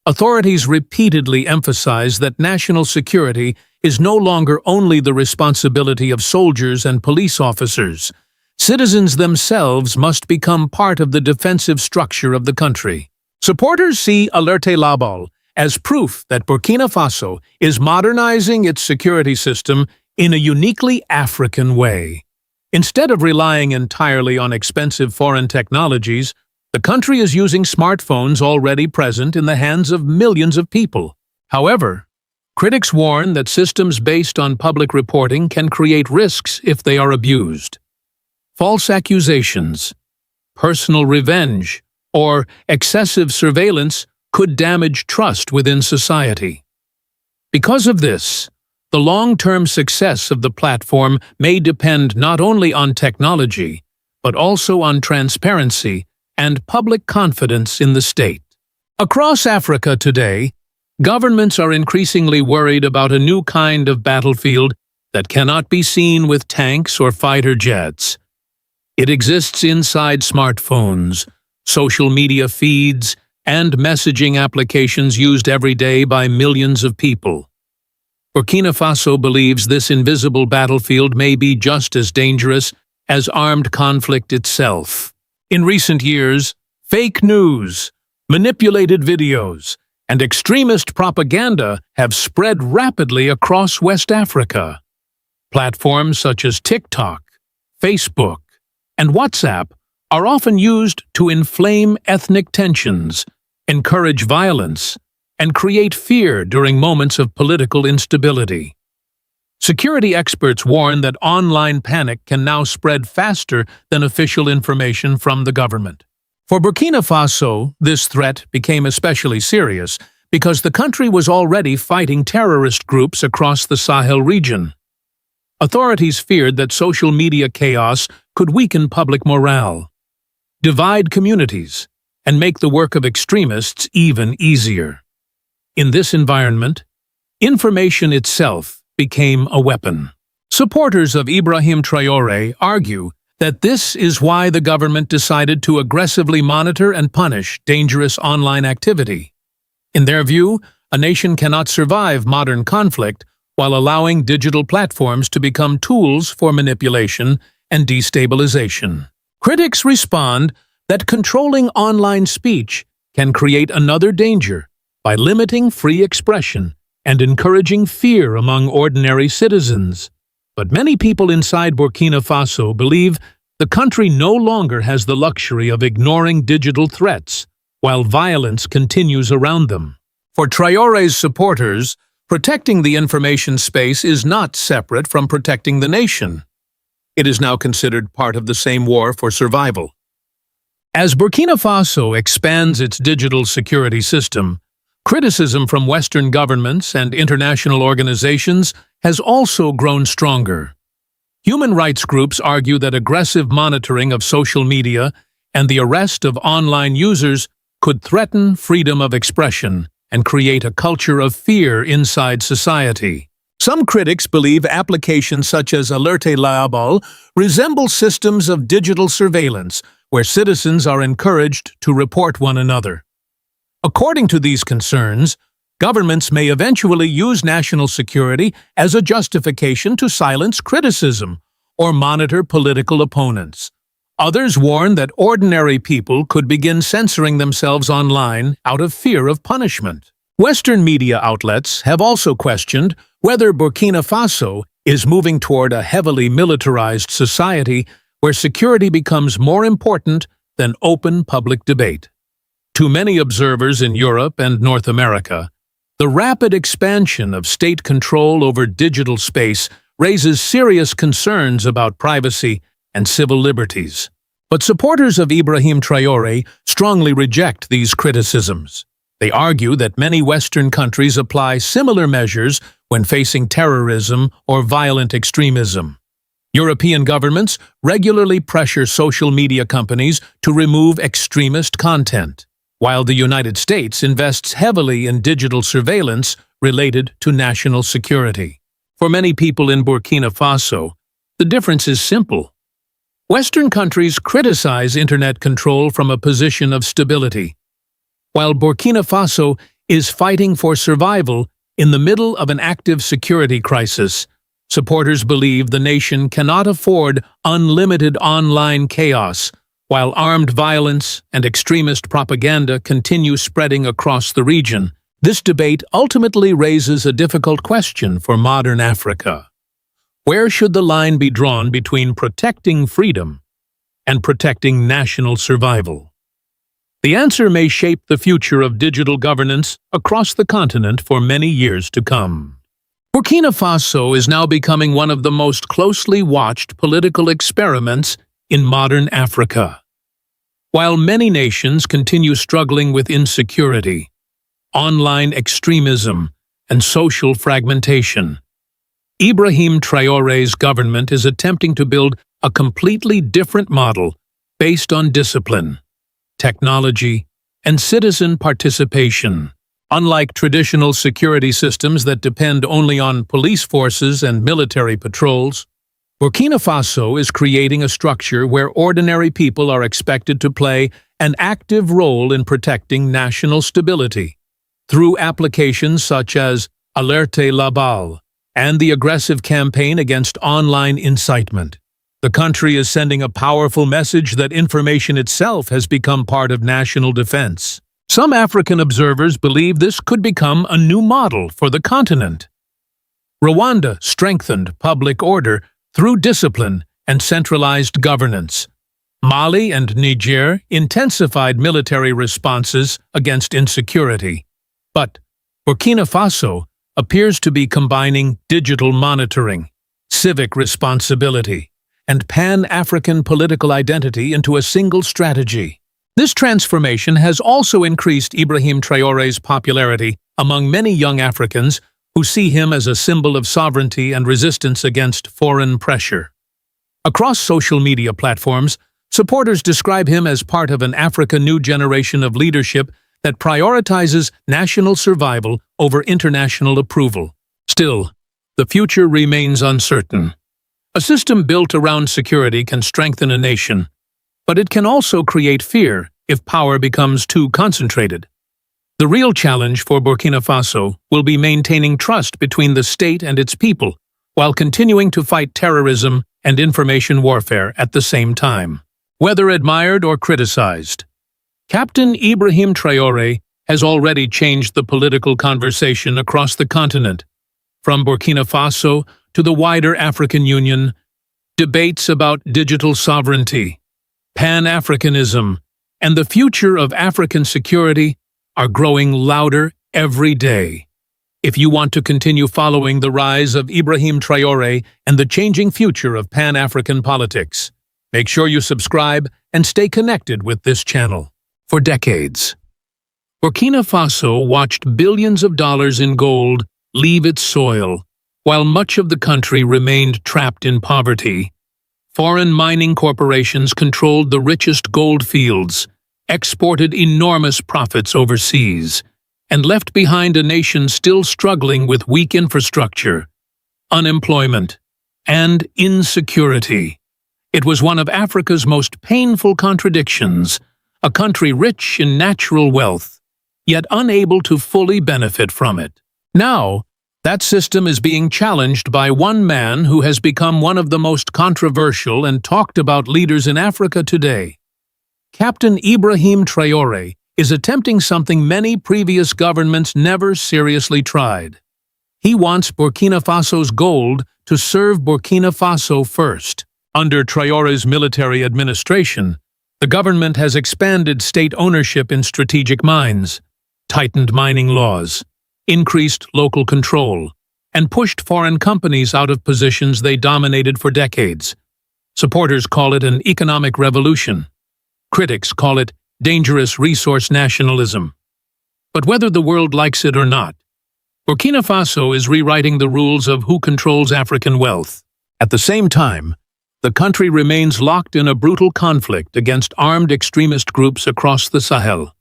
Authorities repeatedly emphasize that national security is no longer only the responsibility of soldiers and police officers. Citizens themselves must become part of the defensive structure of the country. Supporters see Alerte Label as proof that Burkina Faso is modernizing its security system in a uniquely African way. Instead of relying entirely on expensive foreign technologies, the country is using smartphones already present in the hands of millions of people. However, critics warn that systems based on public reporting can create risks if they are abused. False accusations, personal revenge, or excessive surveillance could damage trust within society. Because of this, the long-term success of the platform may depend not only on technology, but also on transparency and public confidence in the state. Across Africa today, governments are increasingly worried about a new kind of battlefield that cannot be seen with tanks or fighter jets. It exists inside smartphones, social media feeds, and messaging applications used every day by millions of people. Burkina Faso believes this invisible battlefield may be just as dangerous as armed conflict itself. In recent years, fake news, manipulated videos, and extremist propaganda have spread rapidly across West Africa. Platforms such as TikTok, Facebook, and WhatsApp are often used to inflame ethnic tensions, encourage violence, and create fear during moments of political instability. Security experts warn that online panic can now spread faster than official information from the government. For Burkina Faso, this threat became especially serious because the country was already fighting terrorist groups across the Sahel region. Authorities feared that social media chaos could weaken public morale, divide communities, and make the work of extremists even easier. In this environment, information itself became a weapon. Supporters of Ibrahim Traore argue that this is why the government decided to aggressively monitor and punish dangerous online activity. In their view, a nation cannot survive modern conflict while allowing digital platforms to become tools for manipulation and destabilization. Critics respond that controlling online speech can create another danger by limiting free expression and encouraging fear among ordinary citizens. But many people inside Burkina Faso believe the country no longer has the luxury of ignoring digital threats while violence continues around them. For Traore's supporters, protecting the information space is not separate from protecting the nation. It is now considered part of the same war for survival. As Burkina Faso expands its digital security system, criticism from Western governments and international organizations has also grown stronger. Human rights groups argue that aggressive monitoring of social media and the arrest of online users could threaten freedom of expression and create a culture of fear inside society. Some critics believe applications such as Alerte Laabal resemble systems of digital surveillance where citizens are encouraged to report one another. According to these concerns, governments may eventually use national security as a justification to silence criticism or monitor political opponents. Others warn that ordinary people could begin censoring themselves online out of fear of punishment. Western media outlets have also questioned whether Burkina Faso is moving toward a heavily militarized society where security becomes more important than open public debate. To many observers in Europe and North America, the rapid expansion of state control over digital space raises serious concerns about privacy and civil liberties. But supporters of Ibrahim Traore strongly reject these criticisms. They argue that many Western countries apply similar measures when facing terrorism or violent extremism. European governments regularly pressure social media companies to remove extremist content, while the United States invests heavily in digital surveillance related to national security. For many people in Burkina Faso, the difference is simple. Western countries criticize internet control from a position of stability, while Burkina Faso is fighting for survival in the middle of an active security crisis. Supporters believe the nation cannot afford unlimited online chaos, while armed violence and extremist propaganda continue spreading across the region. This debate ultimately raises a difficult question for modern Africa. Where should the line be drawn between protecting freedom and protecting national survival? The answer may shape the future of digital governance across the continent for many years to come. Burkina Faso is now becoming one of the most closely watched political experiments in modern Africa. While many nations continue struggling with insecurity, online extremism, and social fragmentation, Ibrahim Traore's government is attempting to build a completely different model based on discipline, technology, and citizen participation. Unlike traditional security systems that depend only on police forces and military patrols, Burkina Faso is creating a structure where ordinary people are expected to play an active role in protecting national stability. Through applications such as Alerte Laabal and the aggressive campaign against online incitement, The country is sending a powerful message that information itself has become part of national defense. Some African observers believe this could become a new model for the continent. Rwanda strengthened public order through discipline and centralized governance. Mali and Niger intensified military responses against insecurity. But Burkina Faso appears to be combining digital monitoring, civic responsibility, and Pan-African political identity into a single strategy. This transformation has also increased Ibrahim Traore's popularity among many young Africans who see him as a symbol of sovereignty and resistance against foreign pressure. Across social media platforms, supporters describe him as part of an African new generation of leadership that prioritizes national survival over international approval. Still, the future remains uncertain. A system built around security can strengthen a nation, but it can also create fear if power becomes too concentrated. The real challenge for Burkina Faso will be maintaining trust between the state and its people, while continuing to fight terrorism and information warfare at the same time. Whether admired or criticized, Captain Ibrahim Traore has already changed the political conversation across the continent. From Burkina Faso to the wider African Union, debates about digital sovereignty, Pan-Africanism, and the future of African security are growing louder every day. If you want to continue following the rise of Ibrahim Traore and the changing future of Pan-African politics, make sure you subscribe and stay connected with this channel. For decades, Burkina Faso watched billions of dollars in gold leave its soil, while much of the country remained trapped in poverty. Foreign mining corporations controlled the richest gold fields, exported enormous profits overseas, and left behind a nation still struggling with weak infrastructure, unemployment, and insecurity. It was one of Africa's most painful contradictions, a country rich in natural wealth, yet unable to fully benefit from it. Now, that system is being challenged by one man who has become one of the most controversial and talked about leaders in Africa today. Captain Ibrahim Traore is attempting something many previous governments never seriously tried. He wants Burkina Faso's gold to serve Burkina Faso first. Under Traore's military administration, the government has expanded state ownership in strategic mines, tightened mining laws, increased local control, and pushed foreign companies out of positions they dominated for decades. Supporters call it an economic revolution. Critics call it dangerous resource nationalism. But whether the world likes it or not, Burkina Faso is rewriting the rules of who controls African wealth. At the same time, the country remains locked in a brutal conflict against armed extremist groups across the Sahel.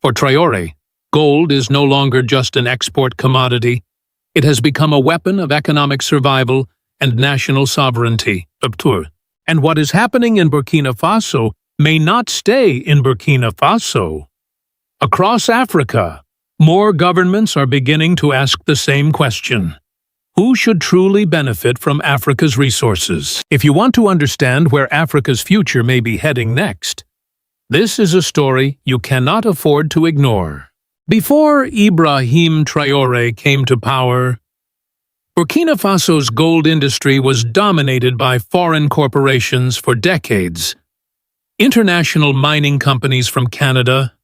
For Traore, gold is no longer just an export commodity. It has become a weapon of economic survival and national sovereignty. And what is happening in Burkina Faso may not stay in Burkina Faso. Across Africa, more governments are beginning to ask the same question. Who should truly benefit from Africa's resources? If you want to understand where Africa's future may be heading next, this is a story you cannot afford to ignore. Before Ibrahim Traore came to power, Burkina Faso's gold industry was dominated by foreign corporations for decades. International mining companies from Canada,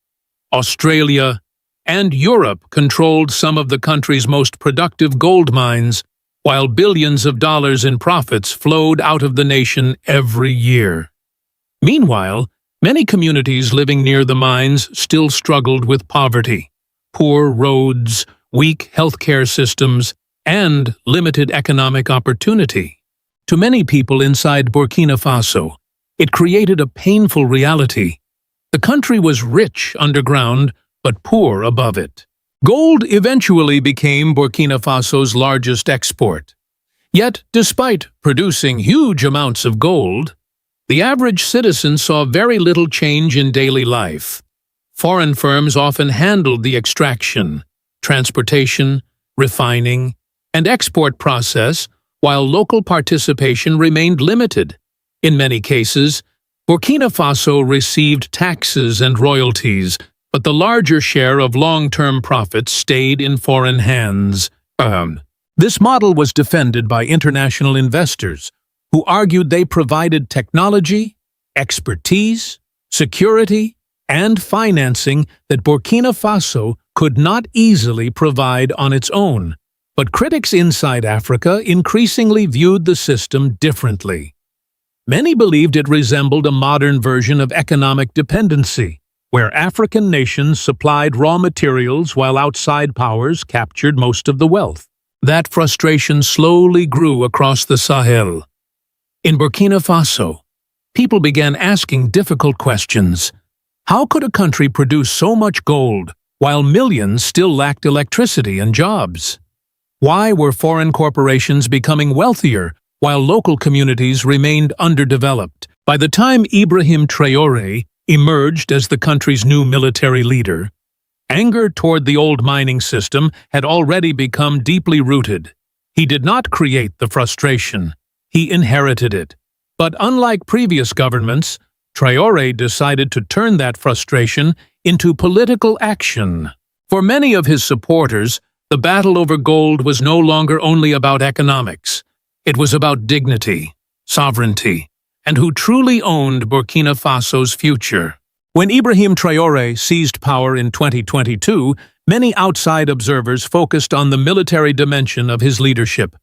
Australia, and Europe controlled some of the country's most productive gold mines, while billions of dollars in profits flowed out of the nation every year. Meanwhile, many communities living near the mines still struggled with poverty, poor roads, weak healthcare systems, and limited economic opportunity. To many people inside Burkina Faso, it created a painful reality. The country was rich underground, but poor above it. Gold eventually became Burkina Faso's largest export. Yet, despite producing huge amounts of gold, the average citizen saw very little change in daily life. Foreign firms often handled the extraction, transportation, refining, and export process, while local participation remained limited. In many cases, Burkina Faso received taxes and royalties, but the larger share of long-term profits stayed in foreign hands. This model was defended by international investors, who argued they provided technology, expertise, security, and financing that Burkina Faso could not easily provide on its own. But critics inside Africa increasingly viewed the system differently. Many believed it resembled a modern version of economic dependency, where African nations supplied raw materials while outside powers captured most of the wealth. That frustration slowly grew across the Sahel. In Burkina Faso, people began asking difficult questions. How could a country produce so much gold while millions still lacked electricity and jobs? Why were foreign corporations becoming wealthier while local communities remained underdeveloped? By the time Ibrahim Traore emerged as the country's new military leader, anger toward the old mining system had already become deeply rooted. He did not create the frustration. He inherited it. But unlike previous governments, Traore decided to turn that frustration into political action. For many of his supporters, the battle over gold was no longer only about economics. It was about dignity, sovereignty, and who truly owned Burkina Faso's future. When Ibrahim Traore seized power in 2022, many outside observers focused on the military dimension of his leadership.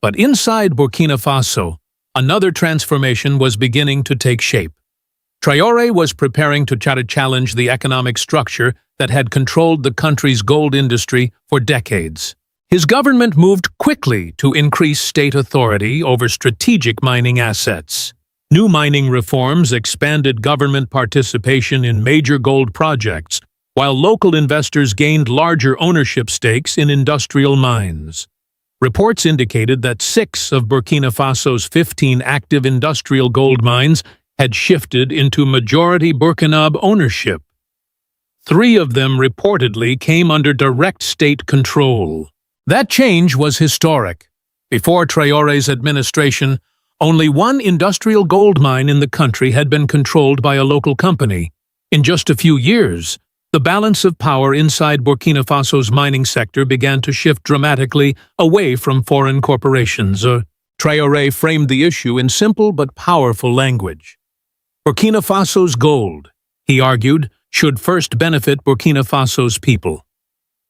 But inside Burkina Faso, another transformation was beginning to take shape. Traore was preparing to try to challenge the economic structure that had controlled the country's gold industry for decades. His government moved quickly to increase state authority over strategic mining assets. New mining reforms expanded government participation in major gold projects, while local investors gained larger ownership stakes in industrial mines. Reports indicated that 6 of Burkina Faso's 15 active industrial gold mines had shifted into majority Burkinab ownership. 3 of them reportedly came under direct state control. That change was historic. Before Traore's administration, only 1 industrial gold mine in the country had been controlled by a local company. In just a few years, the balance of power inside Burkina Faso's mining sector began to shift dramatically away from foreign corporations. Traore framed the issue in simple but powerful language. Burkina Faso's gold, he argued, should first benefit Burkina Faso's people.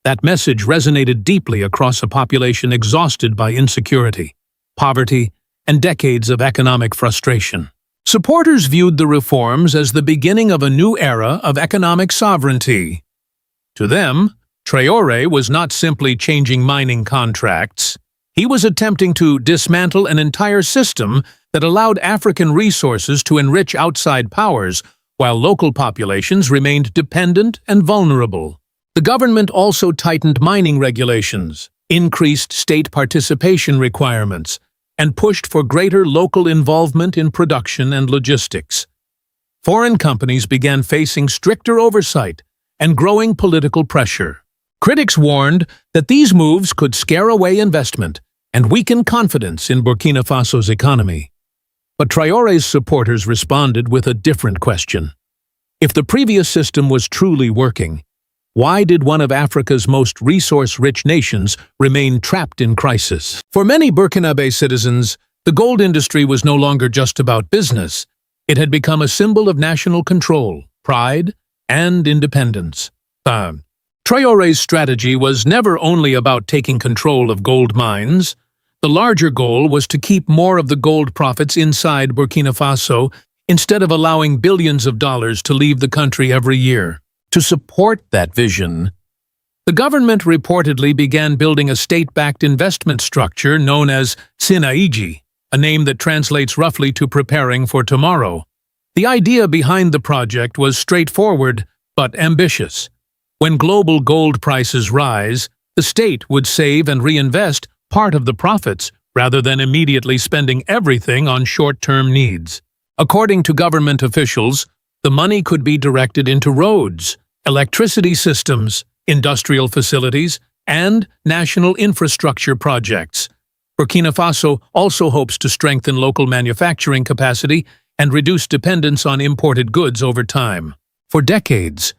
That message resonated deeply across a population exhausted by insecurity, poverty, and decades of economic frustration. Supporters viewed the reforms as the beginning of a new era of economic sovereignty. To them, Traore was not simply changing mining contracts. He was attempting to dismantle an entire system that allowed African resources to enrich outside powers, while local populations remained dependent and vulnerable. The government also tightened mining regulations, increased state participation requirements, and pushed for greater local involvement in production and logistics. Foreign companies began facing stricter oversight and growing political pressure. Critics warned that these moves could scare away investment and weaken confidence in Burkina Faso's economy. But Traore's supporters responded with a different question. If the previous system was truly working, why did one of Africa's most resource-rich nations remain trapped in crisis? For many Burkinabe citizens, the gold industry was no longer just about business. It had become a symbol of national control, pride, and independence. Traore's strategy was never only about taking control of gold mines. The larger goal was to keep more of the gold profits inside Burkina Faso instead of allowing billions of dollars to leave the country every year. To support that vision, the government reportedly began building a state-backed investment structure known as Sinaiji, a name that translates roughly to preparing for tomorrow. The idea behind the project was straightforward but ambitious. When global gold prices rise, the state would save and reinvest part of the profits rather than immediately spending everything on short-term needs. According to government officials, the money could be directed into roads, electricity systems, industrial facilities, and national infrastructure projects. Burkina Faso also hopes to strengthen local manufacturing capacity and reduce dependence on imported goods over time. For decades,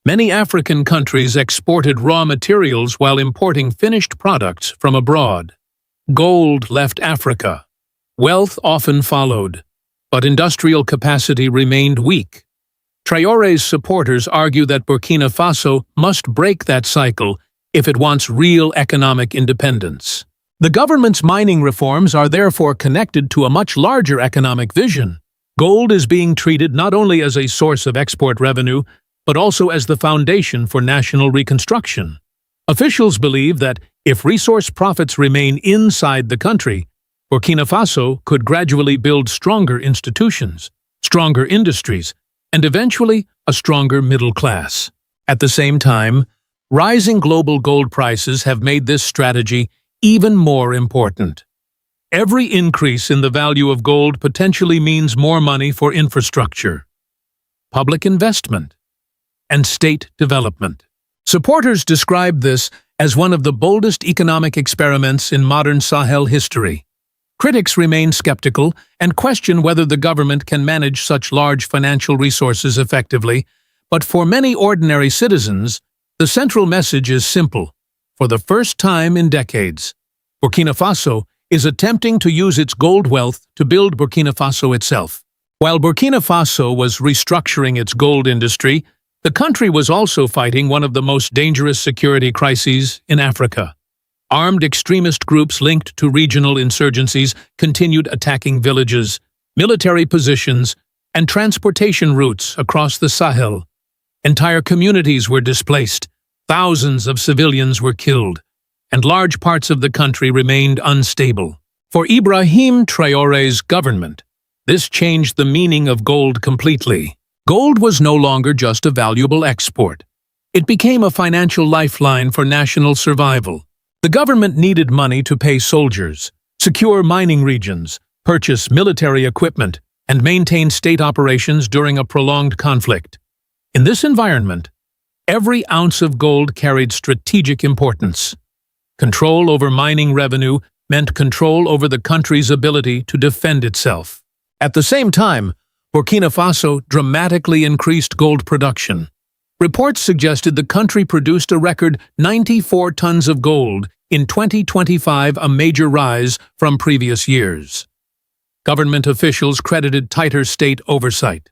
many African countries exported raw materials while importing finished products from abroad. Gold left Africa. Wealth often followed, but industrial capacity remained weak. Traore's supporters argue that Burkina Faso must break that cycle if it wants real economic independence. The government's mining reforms are therefore connected to a much larger economic vision. Gold is being treated not only as a source of export revenue, but also as the foundation for national reconstruction. Officials believe that if resource profits remain inside the country, Burkina Faso could gradually build stronger institutions, stronger industries, and eventually a stronger middle class. At the same time, rising global gold prices have made this strategy even more important. Every increase in the value of gold potentially means more money for infrastructure, public investment, and state development. Supporters describe this as one of the boldest economic experiments in modern Sahel history. Critics remain skeptical and question whether the government can manage such large financial resources effectively, but for many ordinary citizens, the central message is simple. For the first time in decades, Burkina Faso is attempting to use its gold wealth to build Burkina Faso itself. While Burkina Faso was restructuring its gold industry, the country was also fighting one of the most dangerous security crises in Africa. Armed extremist groups linked to regional insurgencies continued attacking villages, military positions, and transportation routes across the Sahel. Entire communities were displaced, thousands of civilians were killed, and large parts of the country remained unstable. For Ibrahim Traore's government, this changed the meaning of gold completely. Gold was no longer just a valuable export. It became a financial lifeline for national survival. The government needed money to pay soldiers, secure mining regions, purchase military equipment, and maintain state operations during a prolonged conflict. In this environment, every ounce of gold carried strategic importance. Control over mining revenue meant control over the country's ability to defend itself. At the same time, Burkina Faso dramatically increased gold production. Reports suggested the country produced a record 94 tons of gold in 2025, a major rise from previous years. Government officials credited tighter state oversight,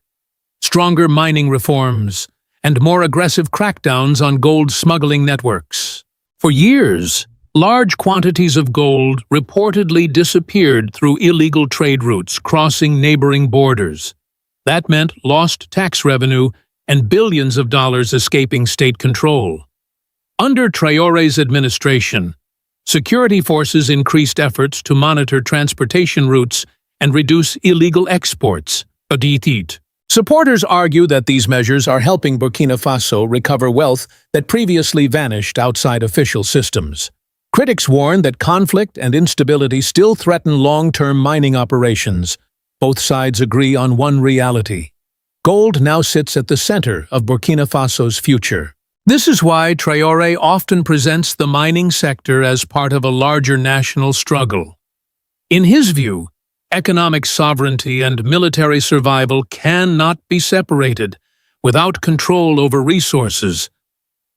stronger mining reforms, and more aggressive crackdowns on gold smuggling networks. For years, large quantities of gold reportedly disappeared through illegal trade routes crossing neighboring borders. That meant lost tax revenue and billions of dollars escaping state control. Under Traore's administration, security forces increased efforts to monitor transportation routes and reduce illegal exports. Supporters argue that these measures are helping Burkina Faso recover wealth that previously vanished outside official systems. Critics warn that conflict and instability still threaten long-term mining operations. Both sides agree on one reality. Gold now sits at the center of Burkina Faso's future. This is why Traore often presents the mining sector as part of a larger national struggle. In his view, economic sovereignty and military survival cannot be separated. Without control over resources,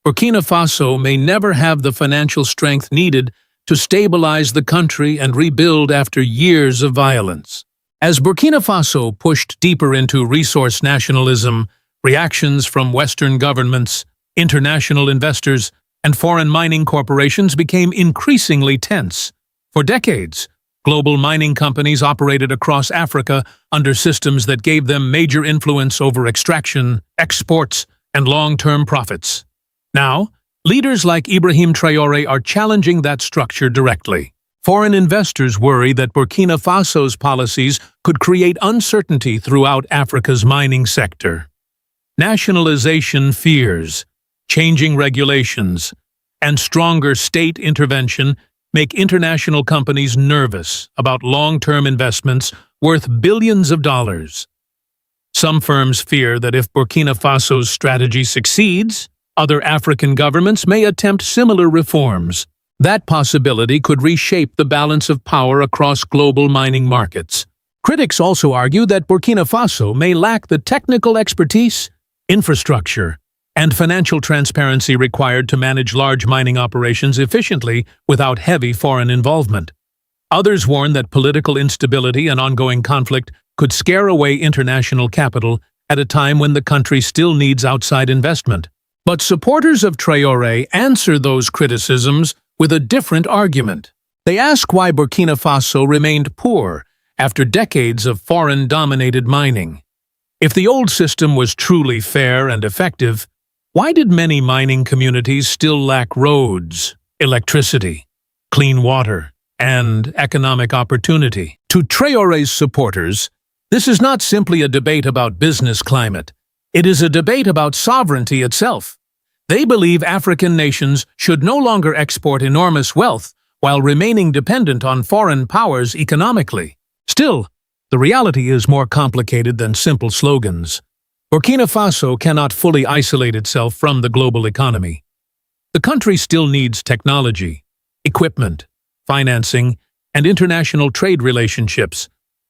Burkina Faso may never have the financial strength needed to stabilize the country and rebuild after years of violence. As Burkina Faso pushed deeper into resource nationalism, reactions from Western governments, international investors, and foreign mining corporations became increasingly tense. For decades, global mining companies operated across Africa under systems that gave them major influence over extraction, exports, and long-term profits. Now, leaders like Ibrahim Traore are challenging that structure directly. Foreign investors worry that Burkina Faso's policies could create uncertainty throughout Africa's mining sector. Nationalization fears, changing regulations, and stronger state intervention make international companies nervous about long-term investments worth billions of dollars. Some firms fear that if Burkina Faso's strategy succeeds, other African governments may attempt similar reforms. That possibility could reshape the balance of power across global mining markets. Critics also argue that Burkina Faso may lack the technical expertise, infrastructure, and financial transparency required to manage large mining operations efficiently without heavy foreign involvement. Others warn that political instability and ongoing conflict could scare away international capital at a time when the country still needs outside investment. But supporters of Traore answer those criticisms with a different argument. They ask why Burkina Faso remained poor after decades of foreign-dominated mining. If the old system was truly fair and effective, why did many mining communities still lack roads, electricity, clean water, and economic opportunity? To Traore's supporters, this is not simply a debate about business climate. It is a debate about sovereignty itself. They believe African nations should no longer export enormous wealth while remaining dependent on foreign powers economically. Still, the reality is more complicated than simple slogans. Burkina Faso cannot fully isolate itself from the global economy. The country still needs technology, equipment, financing, and international trade relationships.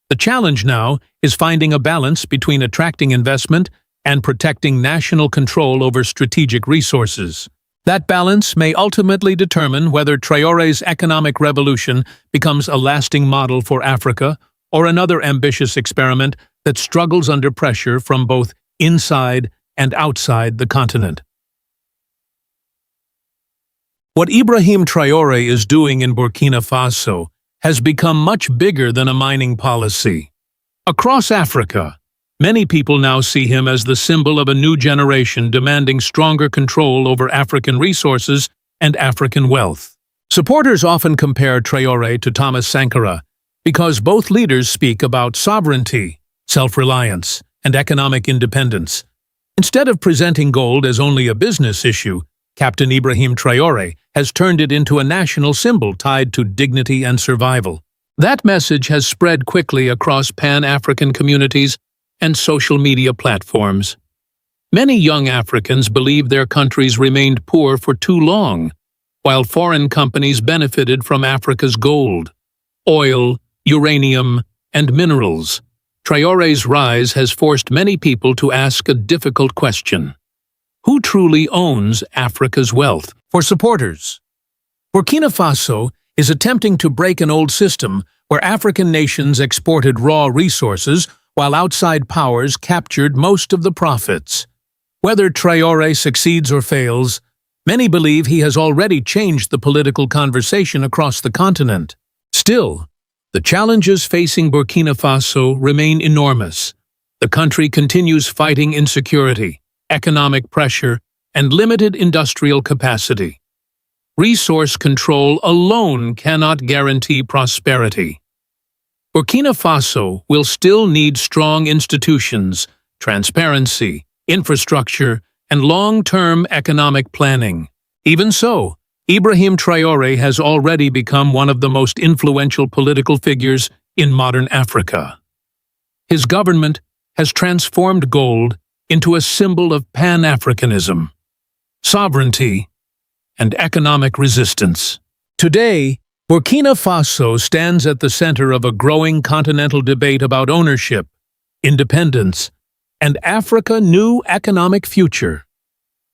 The challenge now is finding a balance between attracting investment and protecting national control over strategic resources. That balance may ultimately determine whether Traore's economic revolution becomes a lasting model for Africa or another ambitious experiment that struggles under pressure from both inside and outside the continent. What Ibrahim Traore is doing in Burkina Faso has become much bigger than a mining policy. Across Africa, many people now see him as the symbol of a new generation demanding stronger control over African resources and African wealth. Supporters often compare Traore to Thomas Sankara because both leaders speak about sovereignty, self-reliance, and economic independence. Instead of presenting gold as only a business issue, Captain Ibrahim Traore has turned it into a national symbol tied to dignity and survival. That message has spread quickly across Pan-African communities and social media platforms. Many young Africans believe their countries remained poor for too long, while foreign companies benefited from Africa's gold, oil, uranium, and minerals. Traore's rise has forced many people to ask a difficult question. Who truly owns Africa's wealth? For supporters, Burkina Faso is attempting to break an old system where African nations exported raw resources while outside powers captured most of the profits. Whether Traore succeeds or fails, many believe he has already changed the political conversation across the continent. Still, the challenges facing Burkina Faso remain enormous. The country continues fighting insecurity, economic pressure, and limited industrial capacity. Resource control alone cannot guarantee prosperity. Burkina Faso will still need strong institutions, transparency, infrastructure, and long-term economic planning. Even so, Ibrahim Traore has already become one of the most influential political figures in modern Africa. His government has transformed gold into a symbol of Pan-Africanism, sovereignty, and economic resistance. Today, Burkina Faso stands at the center of a growing continental debate about ownership, independence, and Africa's new economic future.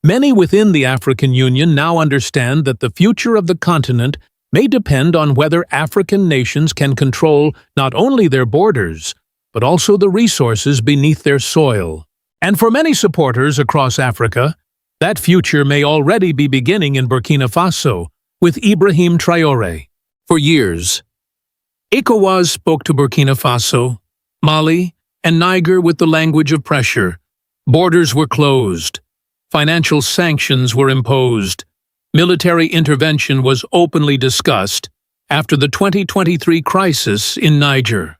Many within the African Union now understand that the future of the continent may depend on whether African nations can control not only their borders, but also the resources beneath their soil. And for many supporters across Africa, that future may already be beginning in Burkina Faso with Ibrahim Traore. For years, ECOWAS spoke to Burkina Faso, Mali, and Niger with the language of pressure. Borders were closed. Financial sanctions were imposed. Military intervention was openly discussed after the 2023 crisis in Niger.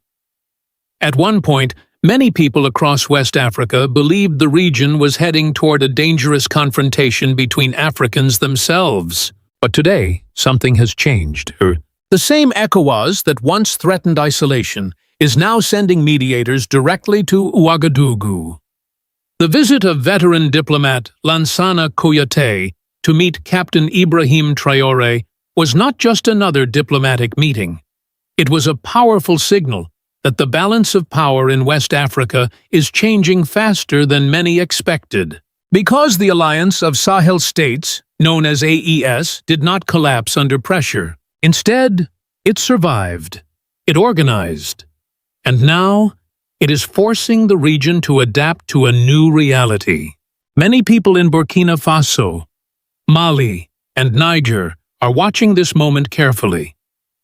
At one point, many people across West Africa believed the region was heading toward a dangerous confrontation between Africans themselves. But today, something has changed. The same ECOWAS that once threatened isolation is now sending mediators directly to Ouagadougou. The visit of veteran diplomat Lansana Kouyaté to meet Captain Ibrahim Traore was not just another diplomatic meeting. It was a powerful signal that the balance of power in West Africa is changing faster than many expected. Because the Alliance of Sahel States, known as AES, did not collapse under pressure. Instead, it survived. It organized. And now, it is forcing the region to adapt to a new reality. Many people in Burkina Faso, Mali, and Niger are watching this moment carefully.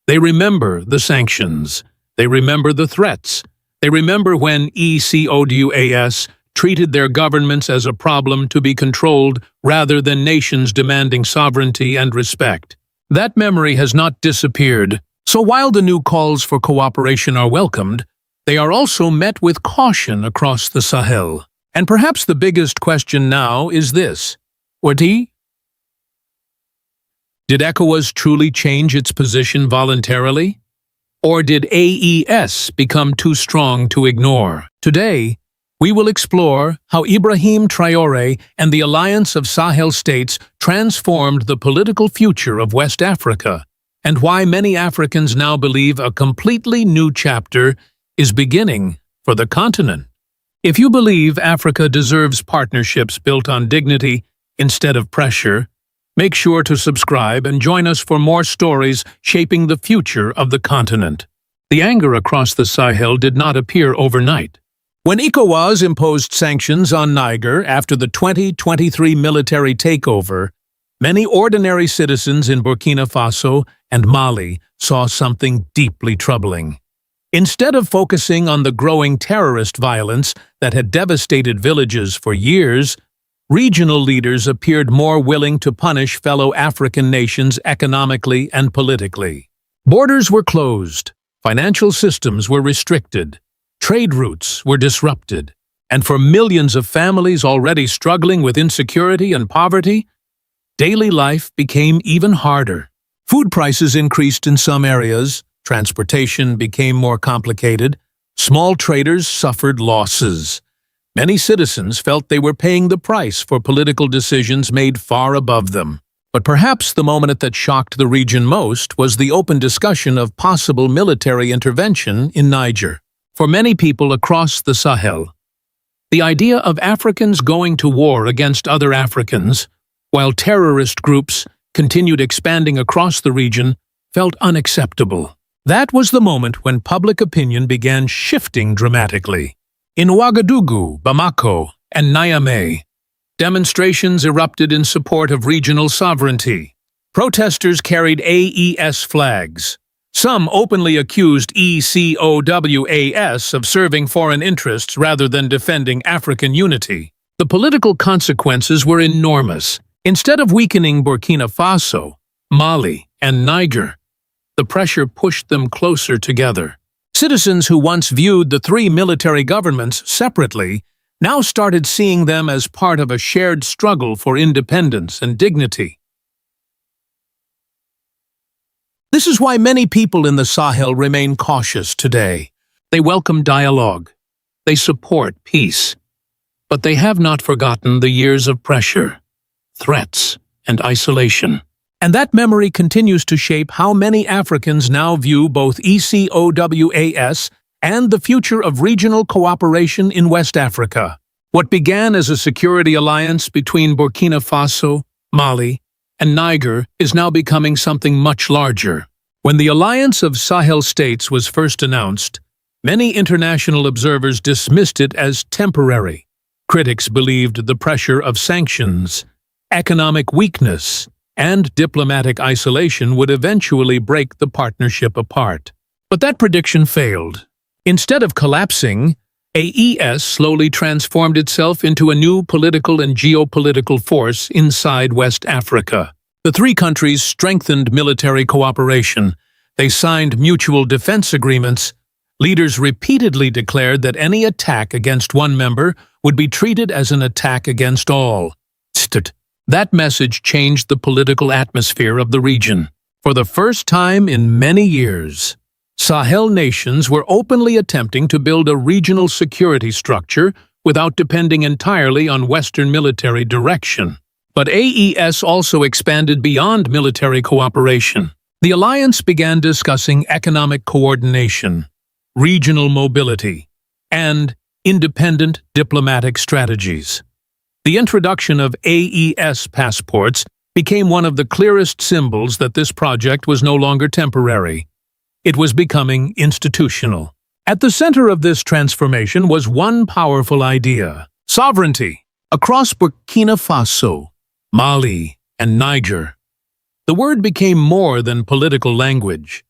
They remember the sanctions. They remember the threats. They remember when ECOWAS treated their governments as a problem to be controlled rather than nations demanding sovereignty and respect. That memory has not disappeared. So while the new calls for cooperation are welcomed, they are also met with caution across the Sahel. And perhaps the biggest question now is this: did ECOWAS truly change its position voluntarily? Or did AES become too strong to ignore? Today, we will explore how Ibrahim Traore and the Alliance of Sahel States transformed the political future of West Africa, and why many Africans now believe a completely new chapter is beginning for the continent. If you believe Africa deserves partnerships built on dignity instead of pressure, make sure to subscribe and join us for more stories shaping the future of the continent. The anger across the Sahel did not appear overnight. When ECOWAS imposed sanctions on Niger after the 2023 military takeover, many ordinary citizens in Burkina Faso and Mali saw something deeply troubling. Instead of focusing on the growing terrorist violence that had devastated villages for years, regional leaders appeared more willing to punish fellow African nations economically and politically. Borders were closed, financial systems were restricted, trade routes were disrupted, and for millions of families already struggling with insecurity and poverty, daily life became even harder. Food prices increased in some areas, transportation became more complicated, small traders suffered losses. Many citizens felt they were paying the price for political decisions made far above them. But perhaps the moment that shocked the region most was the open discussion of possible military intervention in Niger. For many people across the Sahel, the idea of Africans going to war against other Africans, while terrorist groups continued expanding across the region, felt unacceptable. That was the moment when public opinion began shifting dramatically. In Ouagadougou, Bamako, and Niamey, demonstrations erupted in support of regional sovereignty. Protesters carried AES flags. Some openly accused ECOWAS of serving foreign interests rather than defending African unity. The political consequences were enormous. Instead of weakening Burkina Faso, Mali, and Niger, the pressure pushed them closer together. Citizens who once viewed the three military governments separately now started seeing them as part of a shared struggle for independence and dignity. This is why many people in the Sahel remain cautious today. They welcome dialogue. They support peace. But they have not forgotten the years of pressure, threats, and isolation. And that memory continues to shape how many Africans now view both ECOWAS and the future of regional cooperation in West Africa. What began as a security alliance between Burkina Faso, Mali, and Niger is now becoming something much larger. When the Alliance of Sahel States was first announced, many international observers dismissed it as temporary. Critics believed the pressure of sanctions, economic weakness, and diplomatic isolation would eventually break the partnership apart. But that prediction failed. Instead of collapsing, AES slowly transformed itself into a new political and geopolitical force inside West Africa. The three countries strengthened military cooperation. They signed mutual defense agreements. Leaders repeatedly declared that any attack against one member would be treated as an attack against all. That message changed the political atmosphere of the region. For the first time in many years, Sahel nations were openly attempting to build a regional security structure without depending entirely on Western military direction. But AES also expanded beyond military cooperation. The alliance began discussing economic coordination, regional mobility, and independent diplomatic strategies. The introduction of AES passports became one of the clearest symbols that this project was no longer temporary. It was becoming institutional. At the center of this transformation was one powerful idea: sovereignty. Across Burkina Faso, Mali, and Niger, the word became more than political language.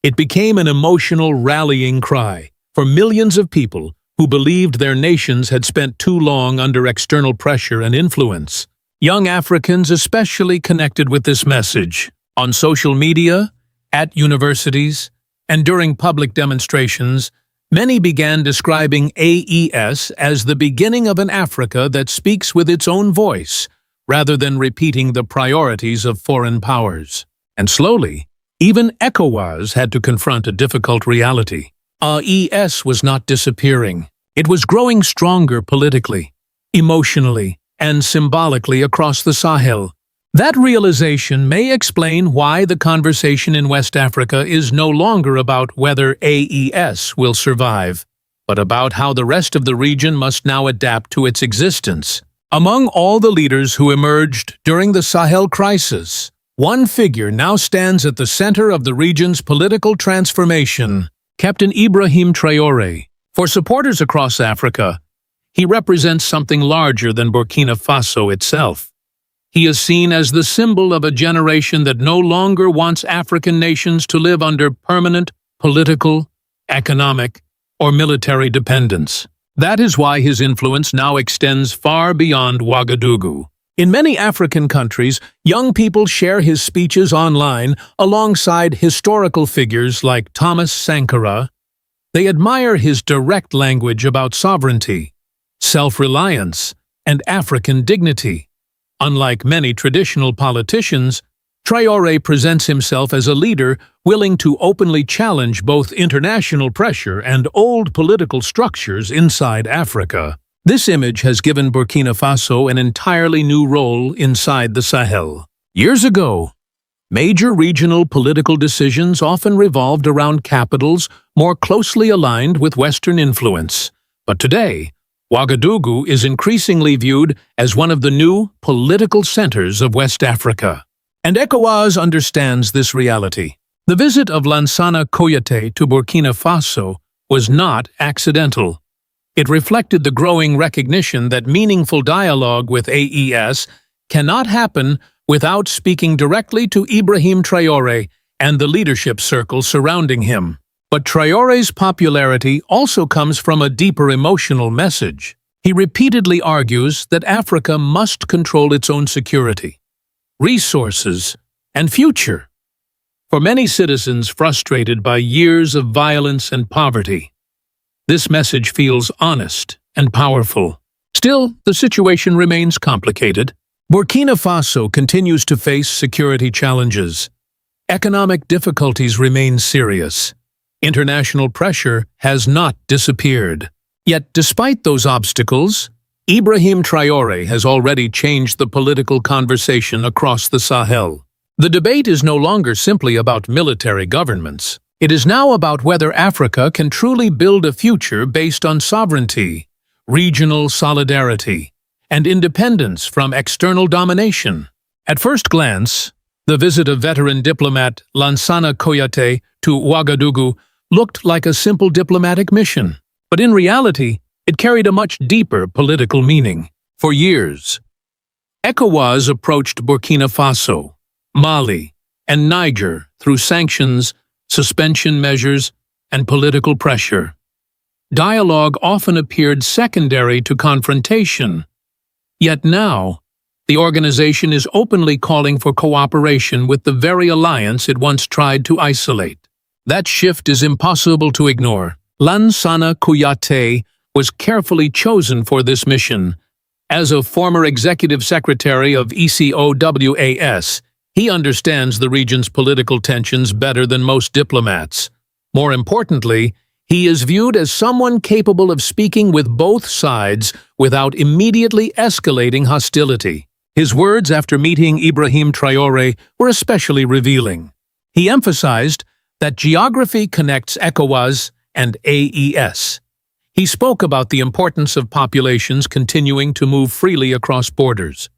It became an emotional rallying cry for millions of people who believed their nations had spent too long under external pressure and influence. Young Africans especially connected with this message. On social media, at universities, and during public demonstrations, many began describing AES as the beginning of an Africa that speaks with its own voice, rather than repeating the priorities of foreign powers. And slowly, even ECOWAS had to confront a difficult reality. AES was not disappearing. It was growing stronger politically, emotionally, and symbolically across the Sahel. That realization may explain why the conversation in West Africa is no longer about whether AES will survive, but about how the rest of the region must now adapt to its existence. Among all the leaders who emerged during the Sahel crisis, one figure now stands at the center of the region's political transformation: Captain Ibrahim Traore. For supporters across Africa, he represents something larger than Burkina Faso itself. He is seen as the symbol of a generation that no longer wants African nations to live under permanent political, economic, or military dependence. That is why his influence now extends far beyond Ouagadougou. In many African countries, young people share his speeches online alongside historical figures like Thomas Sankara. They admire his direct language about sovereignty, self-reliance, and African dignity. Unlike many traditional politicians, Traore presents himself as a leader willing to openly challenge both international pressure and old political structures inside Africa. This image has given Burkina Faso an entirely new role inside the Sahel. Years ago, major regional political decisions often revolved around capitals more closely aligned with Western influence. But today, Ouagadougou is increasingly viewed as one of the new political centers of West Africa. And ECOWAS understands this reality. The visit of Lansana Kouyaté to Burkina Faso was not accidental. It reflected the growing recognition that meaningful dialogue with AES cannot happen without speaking directly to Ibrahim Traore and the leadership circle surrounding him. But Traore's popularity also comes from a deeper emotional message. He repeatedly argues that Africa must control its own security, resources, and future. For many citizens frustrated by years of violence and poverty, this message feels honest and powerful. Still, the situation remains complicated. Burkina Faso continues to face security challenges. Economic difficulties remain serious. International pressure has not disappeared. Yet, despite those obstacles, Ibrahim Traore has already changed the political conversation across the Sahel. The debate is no longer simply about military governments. It is now about whether Africa can truly build a future based on sovereignty, regional solidarity, and independence from external domination. At first glance, the visit of veteran diplomat Lansana Kouyaté to Ouagadougou looked like a simple diplomatic mission. But in reality, it carried a much deeper political meaning. For years, ECOWAS approached Burkina Faso, Mali, and Niger through sanctions, suspension measures, and political pressure. Dialogue often appeared secondary to confrontation. Yet now, the organization is openly calling for cooperation with the very alliance it once tried to isolate. That shift is impossible to ignore. Lansana Kouyaté was carefully chosen for this mission. As a former executive secretary of ECOWAS, he understands the region's political tensions better than most diplomats. More importantly, he is viewed as someone capable of speaking with both sides without immediately escalating hostility. His words after meeting Ibrahim Traore were especially revealing. He emphasized that geography connects ECOWAS and AES. He spoke about the importance of populations continuing to move freely across borders.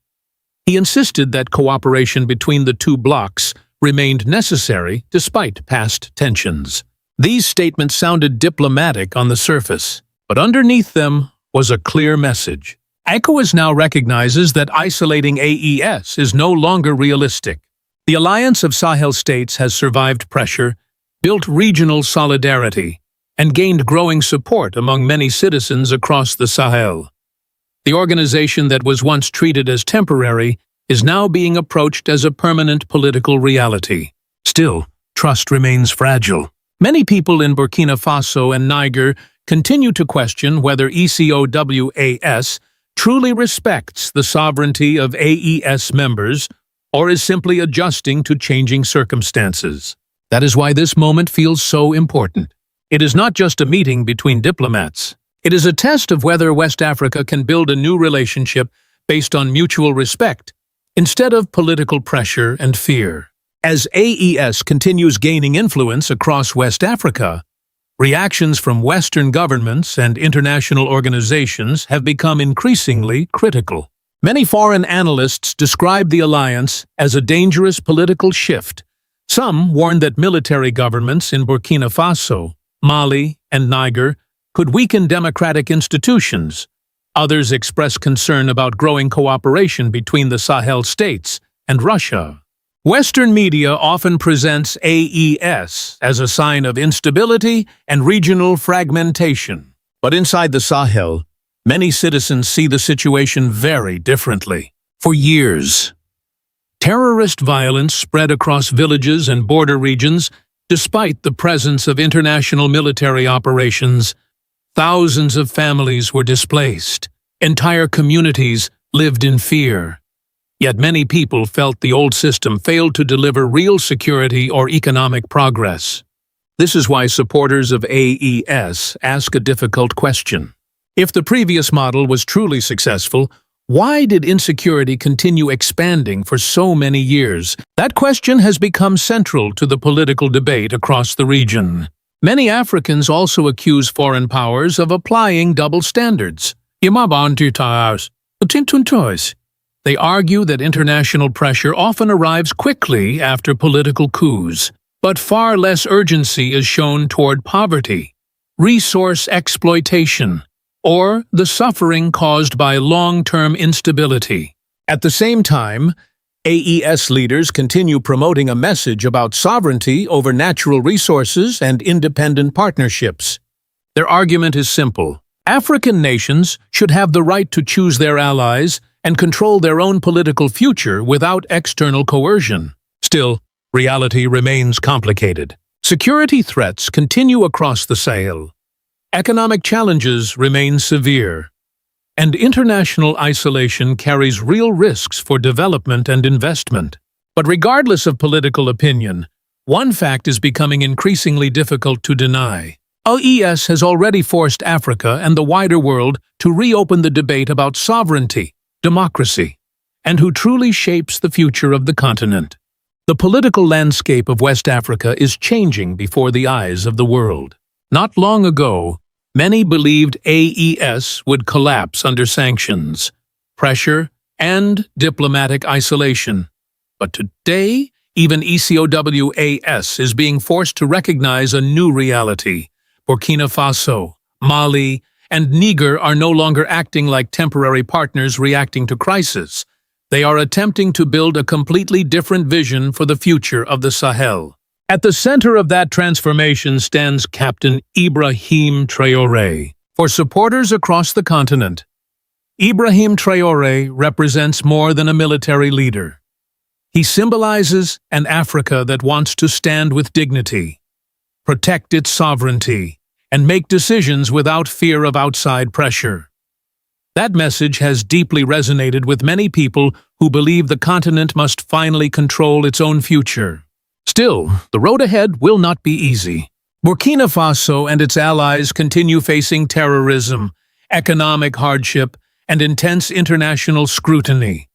He insisted that cooperation between the two blocs remained necessary despite past tensions. These statements sounded diplomatic on the surface, but underneath them was a clear message. ECOWAS now recognizes that isolating AES is no longer realistic. The Alliance of Sahel States has survived pressure, built regional solidarity, and gained growing support among many citizens across the Sahel. The organization that was once treated as temporary is now being approached as a permanent political reality. Still, trust remains fragile. Many people in Burkina Faso and Niger continue to question whether ECOWAS truly respects the sovereignty of AES members or is simply adjusting to changing circumstances. That is why this moment feels so important. It is not just a meeting between diplomats. It is a test of whether West Africa can build a new relationship based on mutual respect instead of political pressure and fear. As AES continues gaining influence across West Africa, reactions from Western governments and international organizations have become increasingly critical. Many foreign analysts describe the alliance as a dangerous political shift. Some warn that military governments in Burkina Faso, Mali, and Niger could weaken democratic institutions. Others express concern about growing cooperation between the Sahel states and Russia. Western media often presents AES as a sign of instability and regional fragmentation. But inside the Sahel, many citizens see the situation very differently. For years, terrorist violence spread across villages and border regions. Despite the presence of international military operations, thousands of families were displaced. Entire communities lived in fear. Yet many people felt the old system failed to deliver real security or economic progress. This is why supporters of AES ask a difficult question. If the previous model was truly successful, why did insecurity continue expanding for so many years? That question has become central to the political debate across the region. Many Africans also accuse foreign powers of applying double standards. They argue that international pressure often arrives quickly after political coups, but far less urgency is shown toward poverty, resource exploitation, or the suffering caused by long-term instability. At the same time, AES leaders continue promoting a message about sovereignty over natural resources and independent partnerships. Their argument is simple. African nations should have the right to choose their allies and control their own political future without external coercion. Still, reality remains complicated. Security threats continue across the Sahel. Economic challenges remain severe, and international isolation carries real risks for development and investment. But regardless of political opinion, one fact is becoming increasingly difficult to deny. AES has already forced Africa and the wider world to reopen the debate about sovereignty, democracy, and who truly shapes the future of the continent. The political landscape of West Africa is changing before the eyes of the world. Not long ago, many believed AES would collapse under sanctions, pressure, and diplomatic isolation. But today, even ECOWAS is being forced to recognize a new reality. Burkina Faso, Mali, and Niger are no longer acting like temporary partners reacting to crisis. They are attempting to build a completely different vision for the future of the Sahel. At the center of that transformation stands Captain Ibrahim Traore. For supporters across the continent, Ibrahim Traore represents more than a military leader. He symbolizes an Africa that wants to stand with dignity, protect its sovereignty, and make decisions without fear of outside pressure. That message has deeply resonated with many people who believe the continent must finally control its own future. Still, the road ahead will not be easy. Burkina Faso and its allies continue facing terrorism, economic hardship, and intense international scrutiny.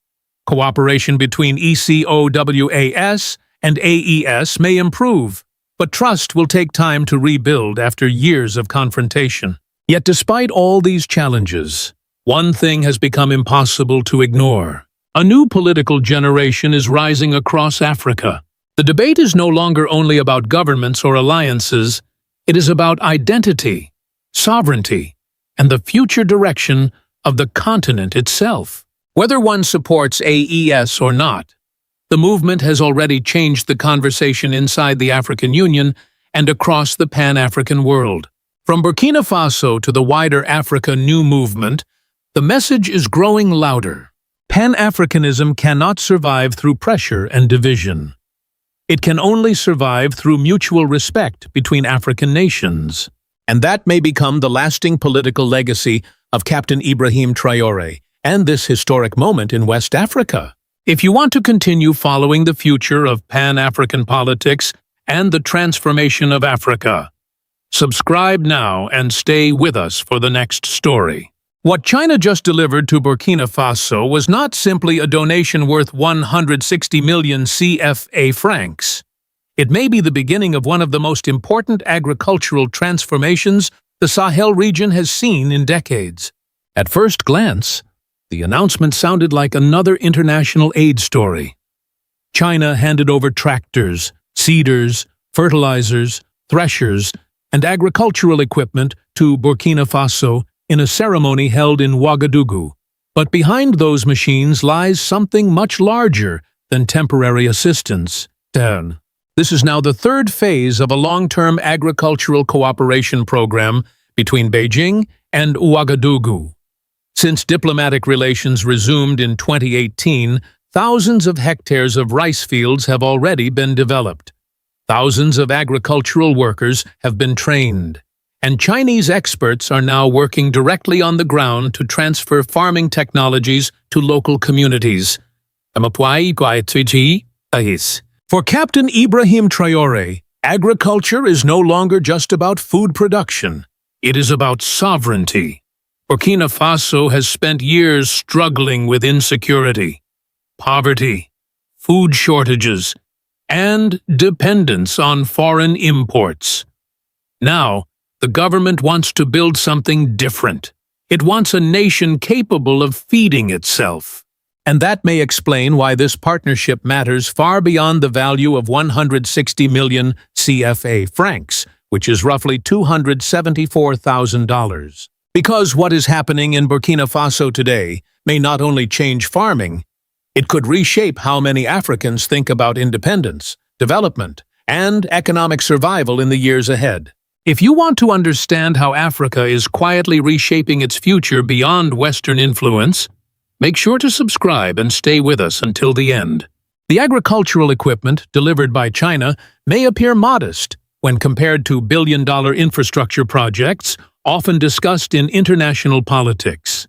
Cooperation between ECOWAS and AES may improve, but trust will take time to rebuild after years of confrontation. Yet despite all these challenges, one thing has become impossible to ignore. A new political generation is rising across Africa. The debate is no longer only about governments or alliances, it is about identity, sovereignty, and the future direction of the continent itself. Whether one supports AES or not, the movement has already changed the conversation inside the African Union and across the Pan-African world. From Burkina Faso to the wider Africa New Movement, the message is growing louder. Pan-Africanism cannot survive through pressure and division. It can only survive through mutual respect between African nations. And that may become the lasting political legacy of Captain Ibrahim Traore and this historic moment in West Africa. If you want to continue following the future of Pan-African politics and the transformation of Africa, subscribe now and stay with us for the next story. What China just delivered to Burkina Faso was not simply a donation worth 160 million CFA francs. It may be the beginning of one of the most important agricultural transformations the Sahel region has seen in decades. At first glance, the announcement sounded like another international aid story. China handed over tractors, seeders, fertilizers, threshers, and agricultural equipment to Burkina Faso in a ceremony held in Ouagadougou. But behind those machines lies something much larger than temporary assistance. This is now the third phase of a long-term agricultural cooperation program between Beijing and Ouagadougou. Since diplomatic relations resumed in 2018, thousands of hectares of rice fields have already been developed. Thousands of agricultural workers have been trained, and Chinese experts are now working directly on the ground to transfer farming technologies to local communities. For Captain Ibrahim Traore, agriculture is no longer just about food production. It is about sovereignty. Burkina Faso has spent years struggling with insecurity, poverty, food shortages, and dependence on foreign imports. Now, the government wants to build something different. It wants a nation capable of feeding itself. And that may explain why this partnership matters far beyond the value of 160 million CFA francs, which is roughly $274,000. Because what is happening in Burkina Faso today may not only change farming, it could reshape how many Africans think about independence, development, and economic survival in the years ahead. If you want to understand how Africa is quietly reshaping its future beyond Western influence, make sure to subscribe and stay with us until the end. The agricultural equipment delivered by China may appear modest when compared to billion-dollar infrastructure projects often discussed in international politics.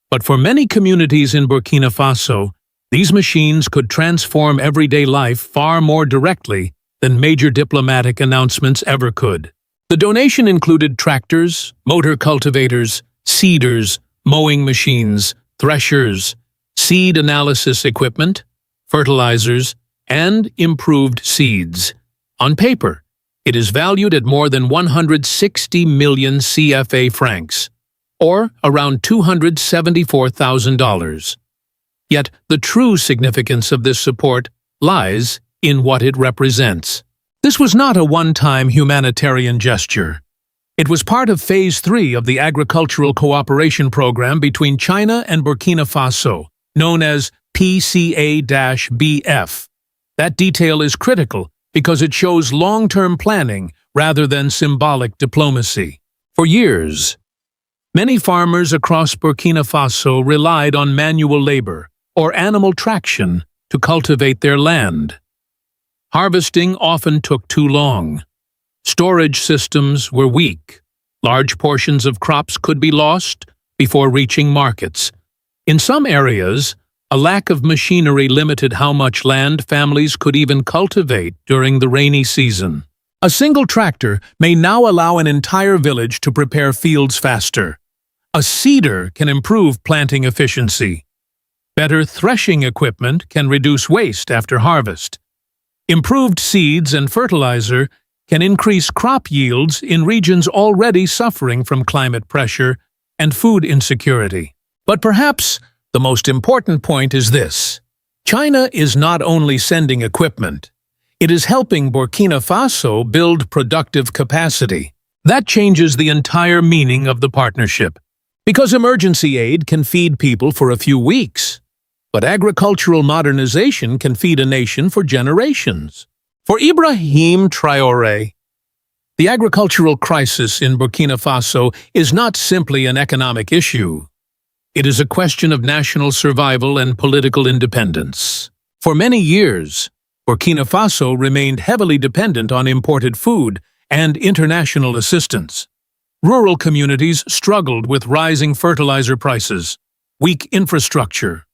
But for many communities in Burkina Faso, these machines could transform everyday life far more directly than major diplomatic announcements ever could. The donation included tractors, motor cultivators, seeders, mowing machines, threshers, seed analysis equipment, fertilizers, and improved seeds. On paper, it is valued at more than 160 million CFA francs, or around $274,000. Yet the true significance of this support lies in what it represents. This was not a one-time humanitarian gesture. It was part of Phase 3 of the Agricultural Cooperation Program between China and Burkina Faso, known as PCA-BF. That detail is critical because it shows long-term planning rather than symbolic diplomacy. For years, many farmers across Burkina Faso relied on manual labor or animal traction to cultivate their land. Harvesting often took too long. Storage systems were weak. Large portions of crops could be lost before reaching markets. In some areas, a lack of machinery limited how much land families could even cultivate during the rainy season. A single tractor may now allow an entire village to prepare fields faster. A seeder can improve planting efficiency. Better threshing equipment can reduce waste after harvest. Improved seeds and fertilizer can increase crop yields in regions already suffering from climate pressure and food insecurity. But perhaps the most important point is this: China is not only sending equipment, it is helping Burkina Faso build productive capacity. That changes the entire meaning of the partnership. Because emergency aid can feed people for a few weeks, but agricultural modernization can feed a nation for generations. For Ibrahim Traore, the agricultural crisis in Burkina Faso is not simply an economic issue. It is a question of national survival and political independence. For many years, Burkina Faso remained heavily dependent on imported food and international assistance. Rural communities struggled with rising fertilizer prices, weak infrastructure,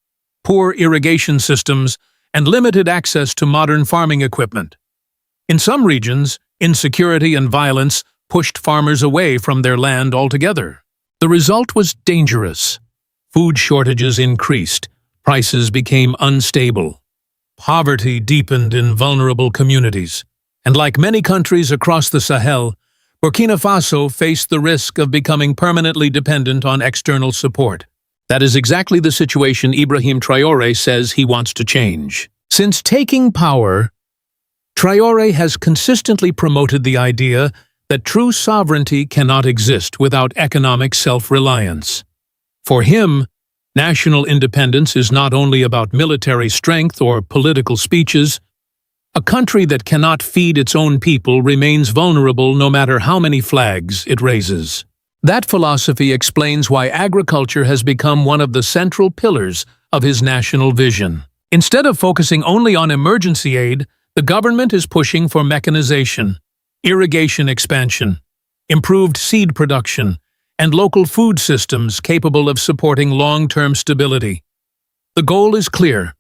poor irrigation systems, and limited access to modern farming equipment. In some regions, insecurity and violence pushed farmers away from their land altogether. The result was dangerous. Food shortages increased, prices became unstable. Poverty deepened in vulnerable communities, and like many countries across the Sahel, Burkina Faso faced the risk of becoming permanently dependent on external support. That is exactly the situation Ibrahim Traore says he wants to change. Since taking power, Traore has consistently promoted the idea that true sovereignty cannot exist without economic self-reliance. For him, national independence is not only about military strength or political speeches. A country that cannot feed its own people remains vulnerable no matter how many flags it raises. That philosophy explains why agriculture has become one of the central pillars of his national vision. Instead of focusing only on emergency aid, the government is pushing for mechanization, irrigation expansion, improved seed production, and local food systems capable of supporting long-term stability. The goal is clear.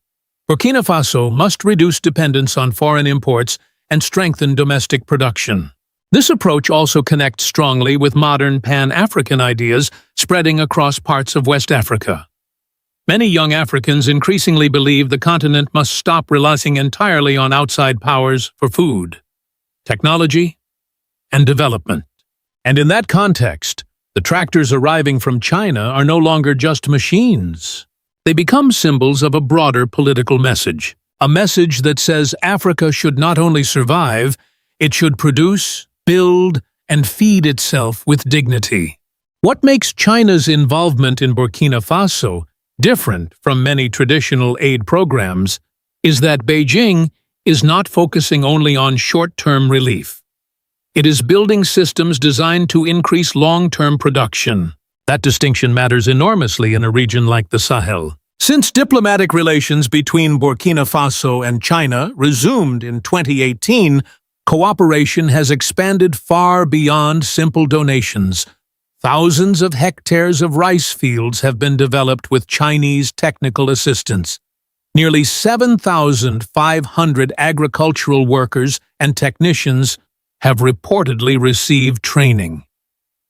Burkina Faso must reduce dependence on foreign imports and strengthen domestic production. This approach also connects strongly with modern Pan-African ideas spreading across parts of West Africa. Many young Africans increasingly believe the continent must stop relying entirely on outside powers for food, technology, and development. And in that context, the tractors arriving from China are no longer just machines. They become symbols of a broader political message, a message that says Africa should not only survive, it should produce, build, and feed itself with dignity. What makes China's involvement in Burkina Faso different from many traditional aid programs is that Beijing is not focusing only on short-term relief. It is building systems designed to increase long-term production. That distinction matters enormously in a region like the Sahel. Since diplomatic relations between Burkina Faso and China resumed in 2018, cooperation has expanded far beyond simple donations. Thousands of hectares of rice fields have been developed with Chinese technical assistance. Nearly 7,500 agricultural workers and technicians have reportedly received training.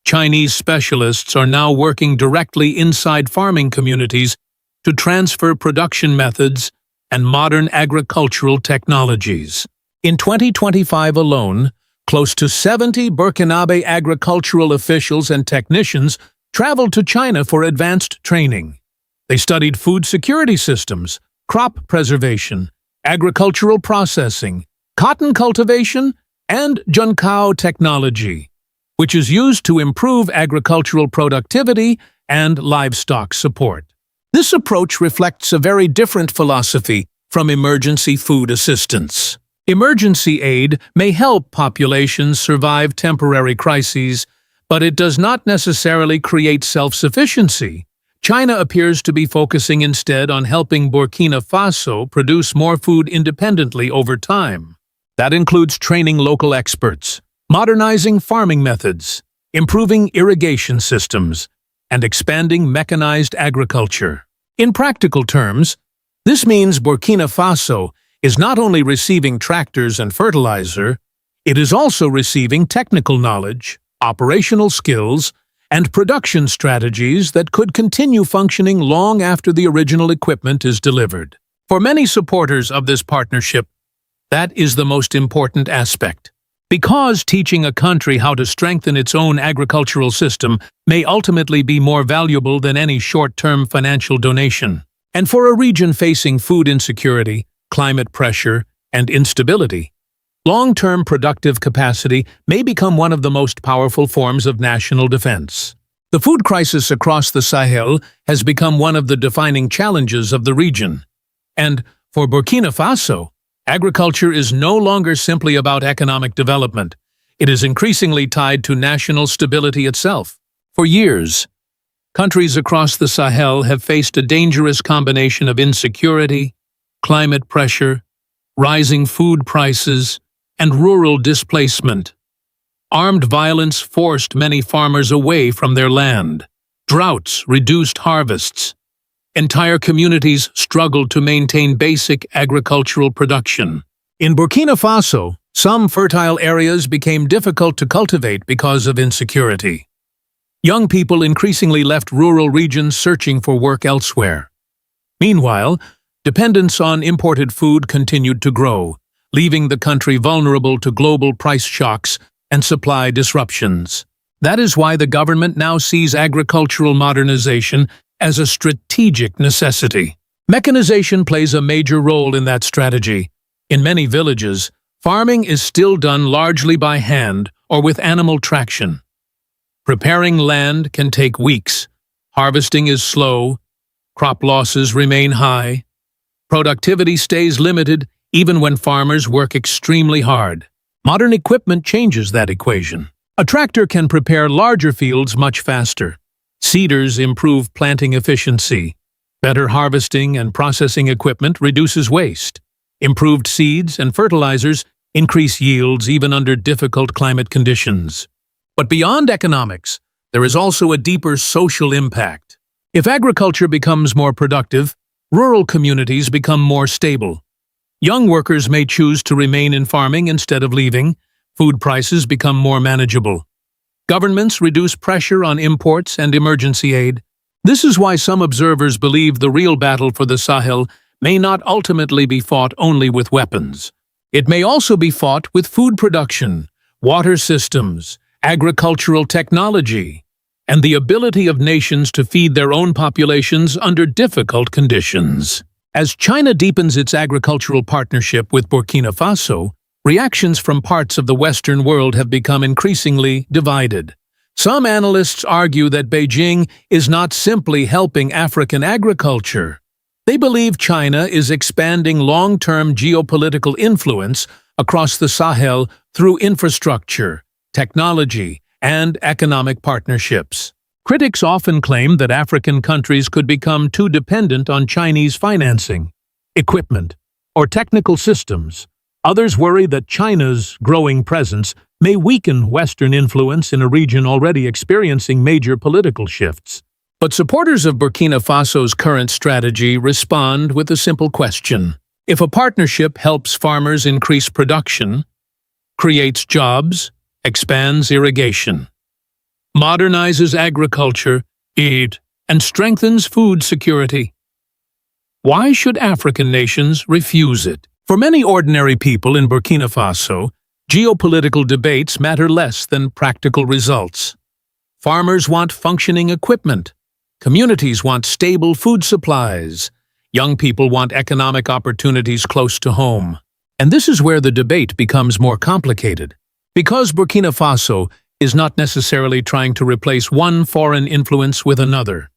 Chinese specialists are now working directly inside farming communities to transfer production methods and modern agricultural technologies. In 2025 alone, close to 70 Burkinabe agricultural officials and technicians traveled to China for advanced training. They studied food security systems, crop preservation, agricultural processing, cotton cultivation, and Juncao technology, which is used to improve agricultural productivity and livestock support. This approach reflects a very different philosophy from emergency food assistance. Emergency aid may help populations survive temporary crises, but it does not necessarily create self-sufficiency. China appears to be focusing instead on helping Burkina Faso produce more food independently over time. That includes training local experts, modernizing farming methods, improving irrigation systems, and expanding mechanized agriculture. In practical terms, this means Burkina Faso is not only receiving tractors and fertilizer, it is also receiving technical knowledge, operational skills, and production strategies that could continue functioning long after the original equipment is delivered. For many supporters of this partnership, that is the most important aspect. Because teaching a country how to strengthen its own agricultural system may ultimately be more valuable than any short-term financial donation. And for a region facing food insecurity, climate pressure, and instability, long-term productive capacity may become one of the most powerful forms of national defense. The food crisis across the Sahel has become one of the defining challenges of the region. And for Burkina Faso, agriculture is no longer simply about economic development. It is increasingly tied to national stability itself. For years, countries across the Sahel have faced a dangerous combination of insecurity, climate pressure, rising food prices, and rural displacement. Armed violence forced many farmers away from their land. Droughts reduced harvests. Entire communities struggled to maintain basic agricultural production. In Burkina Faso, some fertile areas became difficult to cultivate because of insecurity. Young people increasingly left rural regions searching for work elsewhere. Meanwhile, dependence on imported food continued to grow, leaving the country vulnerable to global price shocks and supply disruptions. That is why the government now sees agricultural modernization as a strategic necessity. Mechanization plays a major role in that strategy. In many villages, farming is still done largely by hand or with animal traction. Preparing land can take weeks. Harvesting is slow. Crop losses remain high. Productivity stays limited even when farmers work extremely hard. Modern equipment changes that equation. A tractor can prepare larger fields much faster. Seeders improve planting efficiency. Better harvesting and processing equipment reduces waste. Improved seeds and fertilizers increase yields even under difficult climate conditions. But beyond economics, there is also a deeper social impact. If agriculture becomes more productive, rural communities become more stable. Young workers may choose to remain in farming instead of leaving. Food prices become more manageable. Governments reduce pressure on imports and emergency aid. This is why some observers believe the real battle for the Sahel may not ultimately be fought only with weapons. It may also be fought with food production, water systems, agricultural technology, and the ability of nations to feed their own populations under difficult conditions. As China deepens its agricultural partnership with Burkina Faso, reactions from parts of the Western world have become increasingly divided. Some analysts argue that Beijing is not simply helping African agriculture. They believe China is expanding long-term geopolitical influence across the Sahel through infrastructure, technology, and economic partnerships. Critics often claim that African countries could become too dependent on Chinese financing, equipment, or technical systems. Others worry that China's growing presence may weaken Western influence in a region already experiencing major political shifts. But supporters of Burkina Faso's current strategy respond with a simple question. If a partnership helps farmers increase production, creates jobs, expands irrigation, modernizes agriculture, and strengthens food security, why should African nations refuse it? For many ordinary people in Burkina Faso, geopolitical debates matter less than practical results. Farmers want functioning equipment. Communities want stable food supplies. Young people want economic opportunities close to home. And this is where the debate becomes more complicated. Because Burkina Faso is not necessarily trying to replace one foreign influence with another.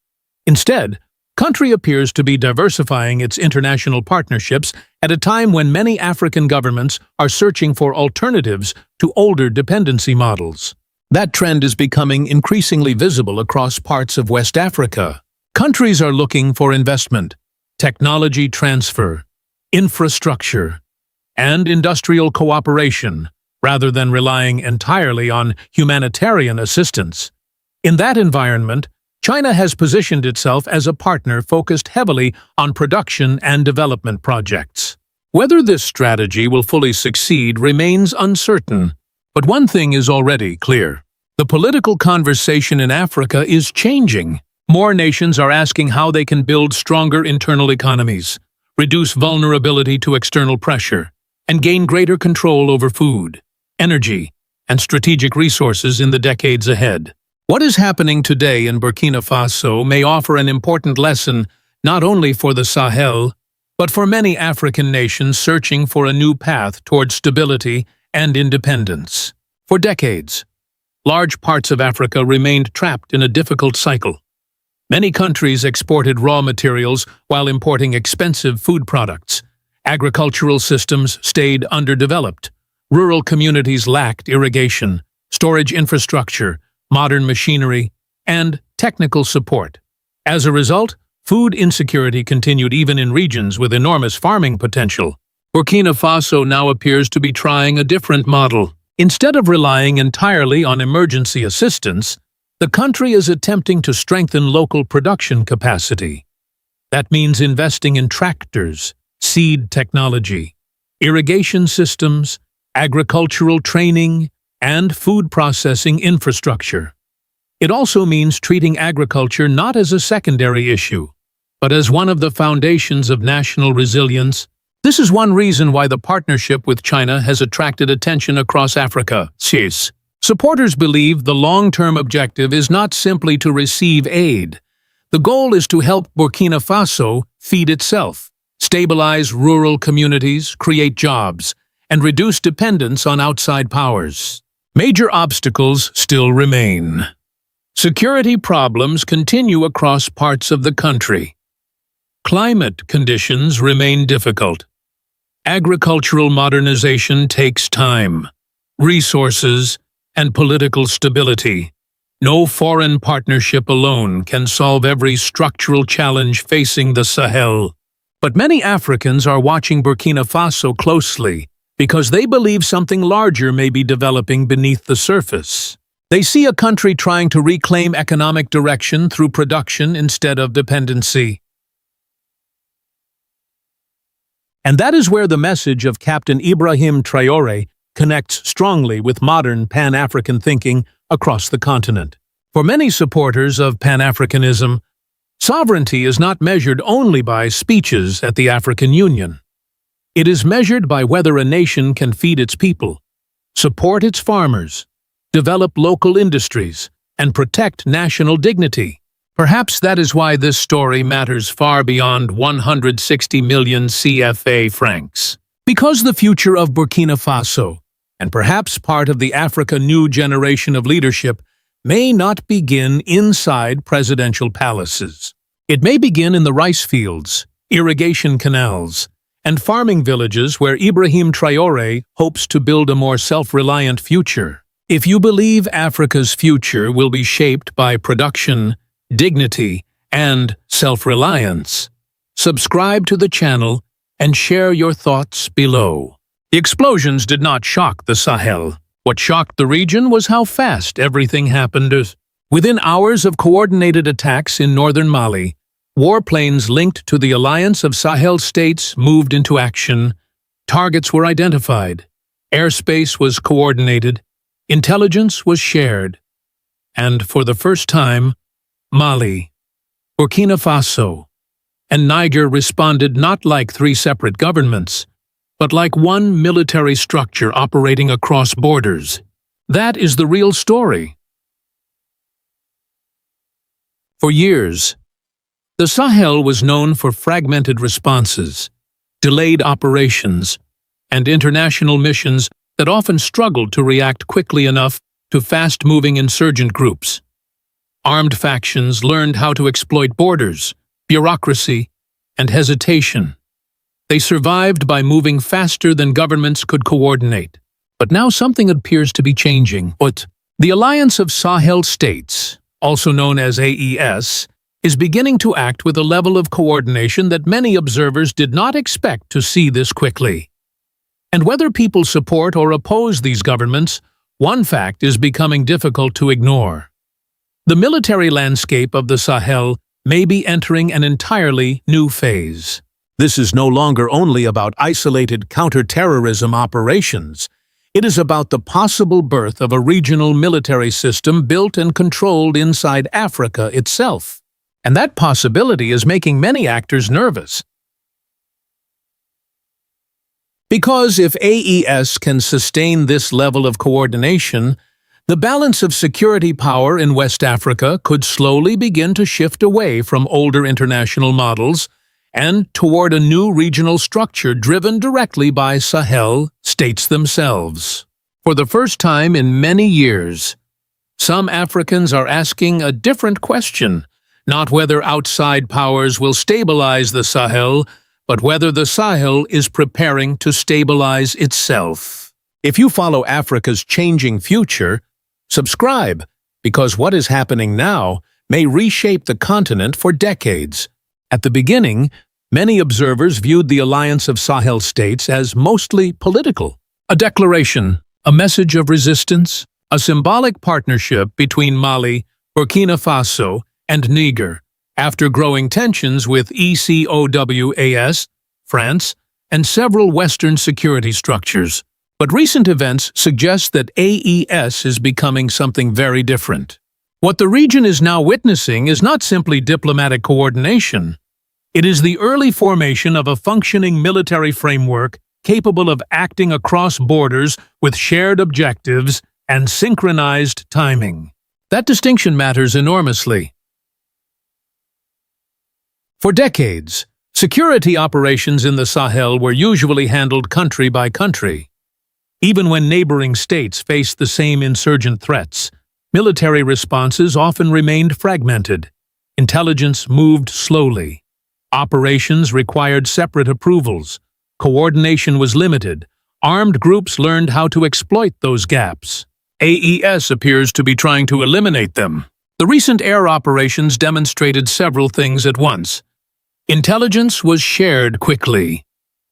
Instead, country appears to be diversifying its international partnerships at a time when many African governments are searching for alternatives to older dependency models. That trend is becoming increasingly visible across parts of West Africa. Countries are looking for investment, technology transfer, infrastructure, and industrial cooperation, rather than relying entirely on humanitarian assistance. In that environment, China has positioned itself as a partner focused heavily on production and development projects. Whether this strategy will fully succeed remains uncertain, but one thing is already clear. The political conversation in Africa is changing. More nations are asking how they can build stronger internal economies, reduce vulnerability to external pressure, and gain greater control over food, energy, and strategic resources in the decades ahead. What is happening today in Burkina Faso may offer an important lesson not only for the Sahel, but for many African nations searching for a new path toward stability and independence. For decades, large parts of Africa remained trapped in a difficult cycle. Many countries exported raw materials while importing expensive food products. Agricultural systems stayed underdeveloped. Rural communities lacked irrigation, storage infrastructure, modern machinery, and technical support. As a result, food insecurity continued even in regions with enormous farming potential. Burkina Faso now appears to be trying a different model. Instead of relying entirely on emergency assistance, the country is attempting to strengthen local production capacity. That means investing in tractors, seed technology, irrigation systems, agricultural training, and food processing infrastructure. It also means treating agriculture not as a secondary issue, but as one of the foundations of national resilience. This is one reason why the partnership with China has attracted attention across Africa. Supporters believe the long-term objective is not simply to receive aid. The goal is to help Burkina Faso feed itself, stabilize rural communities, create jobs, and reduce dependence on outside powers. Major obstacles still remain. Security problems continue across parts of the country. Climate conditions remain difficult. Agricultural modernization takes time, resources, and political stability. No foreign partnership alone can solve every structural challenge facing the Sahel. But many Africans are watching Burkina Faso closely because they believe something larger may be developing beneath the surface. They see a country trying to reclaim economic direction through production instead of dependency. And that is where the message of Captain Ibrahim Traore connects strongly with modern Pan-African thinking across the continent. For many supporters of Pan-Africanism, sovereignty is not measured only by speeches at the African Union. It is measured by whether a nation can feed its people, support its farmers, develop local industries, and protect national dignity. Perhaps that is why this story matters far beyond 160 million CFA francs. Because the future of Burkina Faso, and perhaps part of the Africa new generation of leadership, may not begin inside presidential palaces. It may begin in the rice fields, irrigation canals, and farming villages where Ibrahim Traore hopes to build a more self-reliant future. If you believe Africa's future will be shaped by production, dignity, and self-reliance, subscribe to the channel and share your thoughts below. The explosions did not shock the Sahel. What shocked the region was how fast everything happened. Within hours of coordinated attacks in northern Mali, warplanes linked to the Alliance of Sahel States moved into action. Targets were identified. Airspace was coordinated. Intelligence was shared. And for the first time, Mali, Burkina Faso, and Niger responded not like three separate governments, but like one military structure operating across borders. That is the real story. For years, the Sahel was known for fragmented responses, delayed operations, and international missions that often struggled to react quickly enough to fast-moving insurgent groups. Armed factions learned how to exploit borders, bureaucracy, and hesitation. They survived by moving faster than governments could coordinate. But now something appears to be changing. The Alliance of Sahel States, also known as AES, is beginning to act with a level of coordination that many observers did not expect to see this quickly. And whether people support or oppose these governments, one fact is becoming difficult to ignore. The military landscape of the Sahel may be entering an entirely new phase. This is no longer only about isolated counter-terrorism operations. It is about the possible birth of a regional military system built and controlled inside Africa itself. And that possibility is making many actors nervous. Because if AES can sustain this level of coordination, the balance of security power in West Africa could slowly begin to shift away from older international models and toward a new regional structure driven directly by Sahel states themselves. For the first time in many years, some Africans are asking a different question, not whether outside powers will stabilize the Sahel, but whether the Sahel is preparing to stabilize itself. If you follow Africa's changing future, subscribe, because what is happening now may reshape the continent for decades. At the beginning, many observers viewed the Alliance of Sahel States as mostly political. A declaration, a message of resistance, a symbolic partnership between Mali, Burkina Faso, and Niger, after growing tensions with ECOWAS, France, and several Western security structures. But recent events suggest that AES is becoming something very different. What the region is now witnessing is not simply diplomatic coordination. It is the early formation of a functioning military framework capable of acting across borders with shared objectives and synchronized timing. That distinction matters enormously. For decades, security operations in the Sahel were usually handled country by country. Even when neighboring states faced the same insurgent threats, military responses often remained fragmented. Intelligence moved slowly. Operations required separate approvals. Coordination was limited. Armed groups learned how to exploit those gaps. AES appears to be trying to eliminate them. The recent air operations demonstrated several things at once. Intelligence was shared quickly.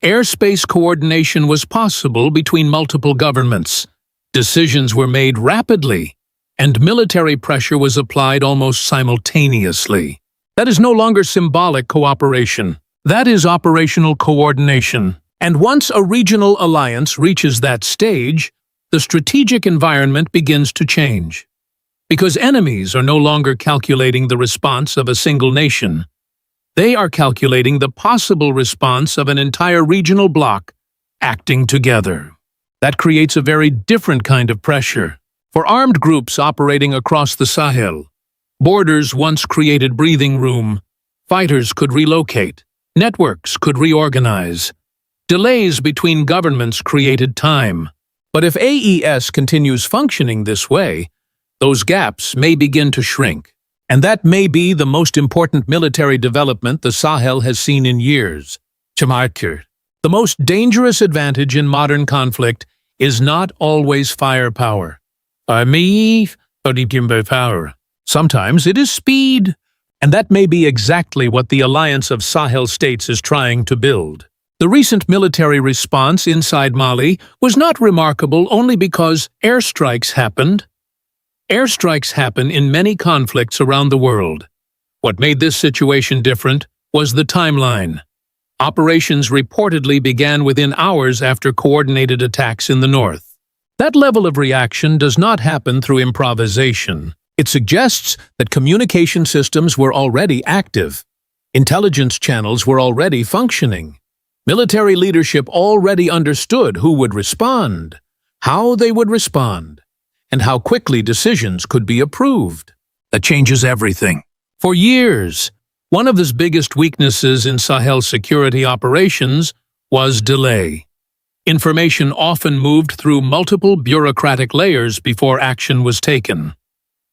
Airspace coordination was possible between multiple governments. Decisions were made rapidly, and military pressure was applied almost simultaneously. That is no longer symbolic cooperation. That is operational coordination. And once a regional alliance reaches that stage, the strategic environment begins to change. Because enemies are no longer calculating the response of a single nation. They are calculating the possible response of an entire regional bloc acting together. That creates a very different kind of pressure. For armed groups operating across the Sahel, borders once created breathing room. Fighters could relocate. Networks could reorganize. Delays between governments created time. But if AES continues functioning this way, those gaps may begin to shrink. And that may be the most important military development the Sahel has seen in years. The most dangerous advantage in modern conflict is not always firepower. Sometimes it is speed. And that may be exactly what the Alliance of Sahel States is trying to build. The recent military response inside Mali was not remarkable only because airstrikes happened. Airstrikes happen in many conflicts around the world. What made this situation different was the timeline. Operations reportedly began within hours after coordinated attacks in the north. That level of reaction does not happen through improvisation. It suggests that communication systems were already active. Intelligence channels were already functioning. Military leadership already understood who would respond, how they would respond, and how quickly decisions could be approved. That changes everything. For years, one of the biggest weaknesses in Sahel security operations was delay. Information often moved through multiple bureaucratic layers before action was taken.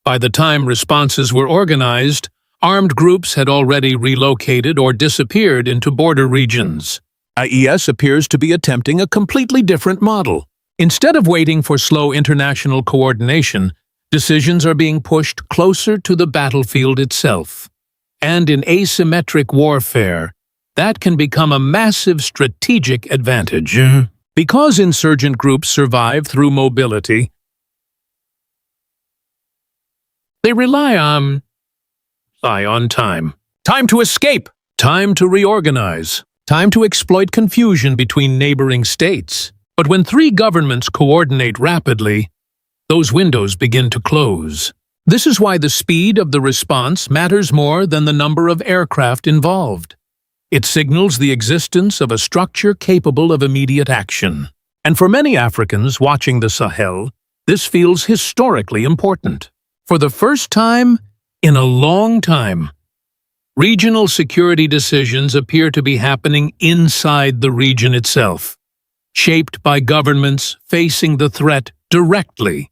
By the time responses were organized, armed groups had already relocated or disappeared into border regions. AES appears to be attempting a completely different model. Instead of waiting for slow international coordination, decisions are being pushed closer to the battlefield itself. And in asymmetric warfare, that can become a massive strategic advantage. Because insurgent groups survive through mobility, they rely on time. Time to escape. Time to reorganize. Time to exploit confusion between neighboring states. But when three governments coordinate rapidly, those windows begin to close. This is why the speed of the response matters more than the number of aircraft involved. It signals the existence of a structure capable of immediate action. And for many Africans watching the Sahel, this feels historically important. For the first time in a long time, regional security decisions appear to be happening inside the region itself, shaped by governments facing the threat directly,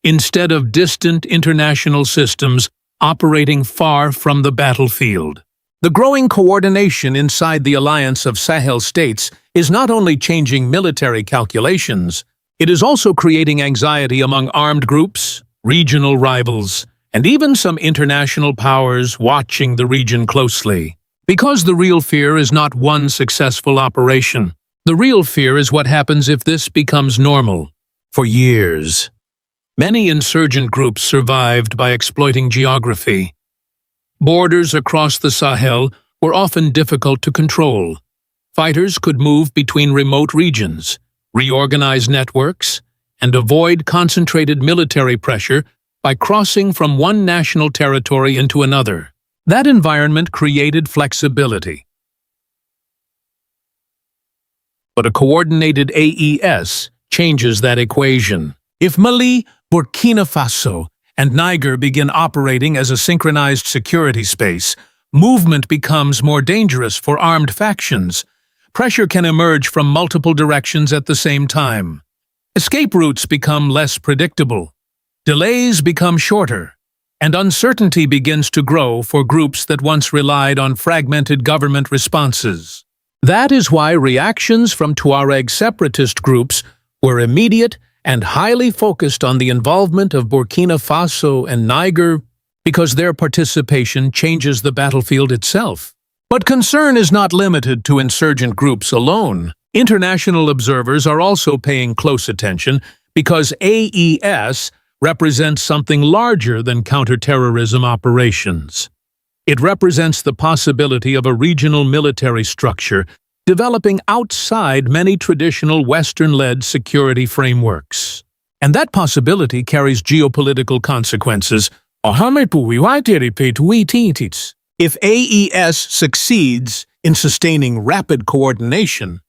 instead of distant international systems operating far from the battlefield. The growing coordination inside the Alliance of Sahel States is not only changing military calculations, it is also creating anxiety among armed groups, regional rivals, and even some international powers watching the region closely. Because the real fear is not one successful operation. The real fear is what happens if this becomes normal. For years, many insurgent groups survived by exploiting geography. Borders across the Sahel were often difficult to control. Fighters could move between remote regions, reorganize networks, and avoid concentrated military pressure by crossing from one national territory into another. That environment created flexibility. But a coordinated AES changes that equation. If Mali, Burkina Faso, and Niger begin operating as a synchronized security space, movement becomes more dangerous for armed factions. Pressure can emerge from multiple directions at the same time. Escape routes become less predictable. Delays become shorter, and uncertainty begins to grow for groups that once relied on fragmented government responses. That is why reactions from Tuareg separatist groups were immediate and highly focused on the involvement of Burkina Faso and Niger because their participation changes the battlefield itself. But concern is not limited to insurgent groups alone. International observers are also paying close attention because AES represents something larger than counterterrorism operations. It represents the possibility of a regional military structure developing outside many traditional Western-led security frameworks. And that possibility carries geopolitical consequences. If AES succeeds in sustaining rapid coordination,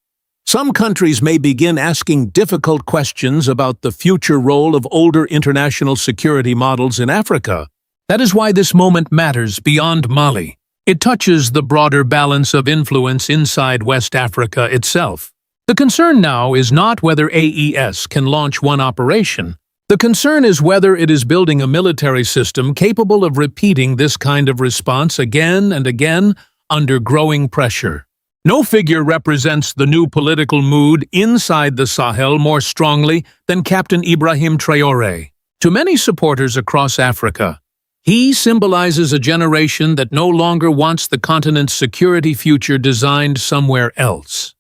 some countries may begin asking difficult questions about the future role of older international security models in Africa. That is why this moment matters beyond Mali. It touches the broader balance of influence inside West Africa itself. The concern now is not whether AES can launch one operation. The concern is whether it is building a military system capable of repeating this kind of response again and again under growing pressure. No figure represents the new political mood inside the Sahel more strongly than Captain Ibrahim Traore. To many supporters across Africa, he symbolizes a generation that no longer wants the continent's security future designed somewhere else.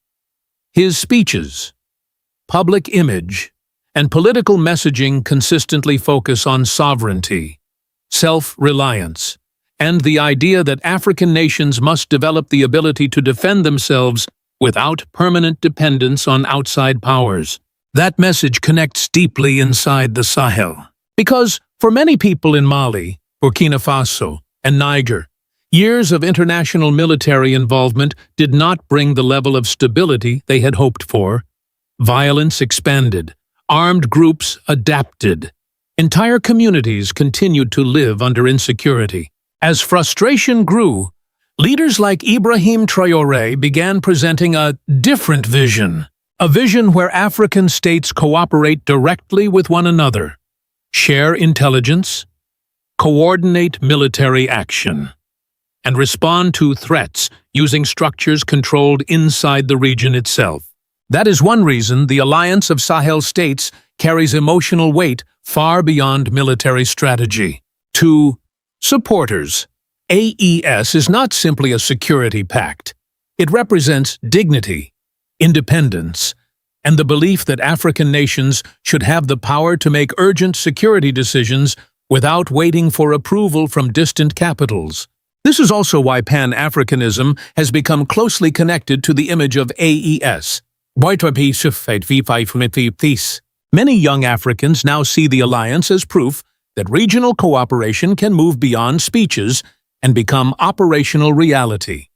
His speeches, public image, and political messaging consistently focus on sovereignty, self-reliance, and the idea that African nations must develop the ability to defend themselves without permanent dependence on outside powers. That message connects deeply inside the Sahel. Because for many people in Mali, Burkina Faso, and Niger, years of international military involvement did not bring the level of stability they had hoped for. Violence expanded. Armed groups adapted. Entire communities continued to live under insecurity. As frustration grew, leaders like Ibrahim Traore began presenting a different vision. A vision where African states cooperate directly with one another, share intelligence, coordinate military action, and respond to threats using structures controlled inside the region itself. That is one reason the Alliance of Sahel States carries emotional weight far beyond military strategy. To supporters, AES is not simply a security pact. It represents dignity, independence, and the belief that African nations should have the power to make urgent security decisions without waiting for approval from distant capitals. This is also why Pan-Africanism has become closely connected to the image of AES. Many young Africans now see the alliance as proof that regional cooperation can move beyond speeches and become operational reality.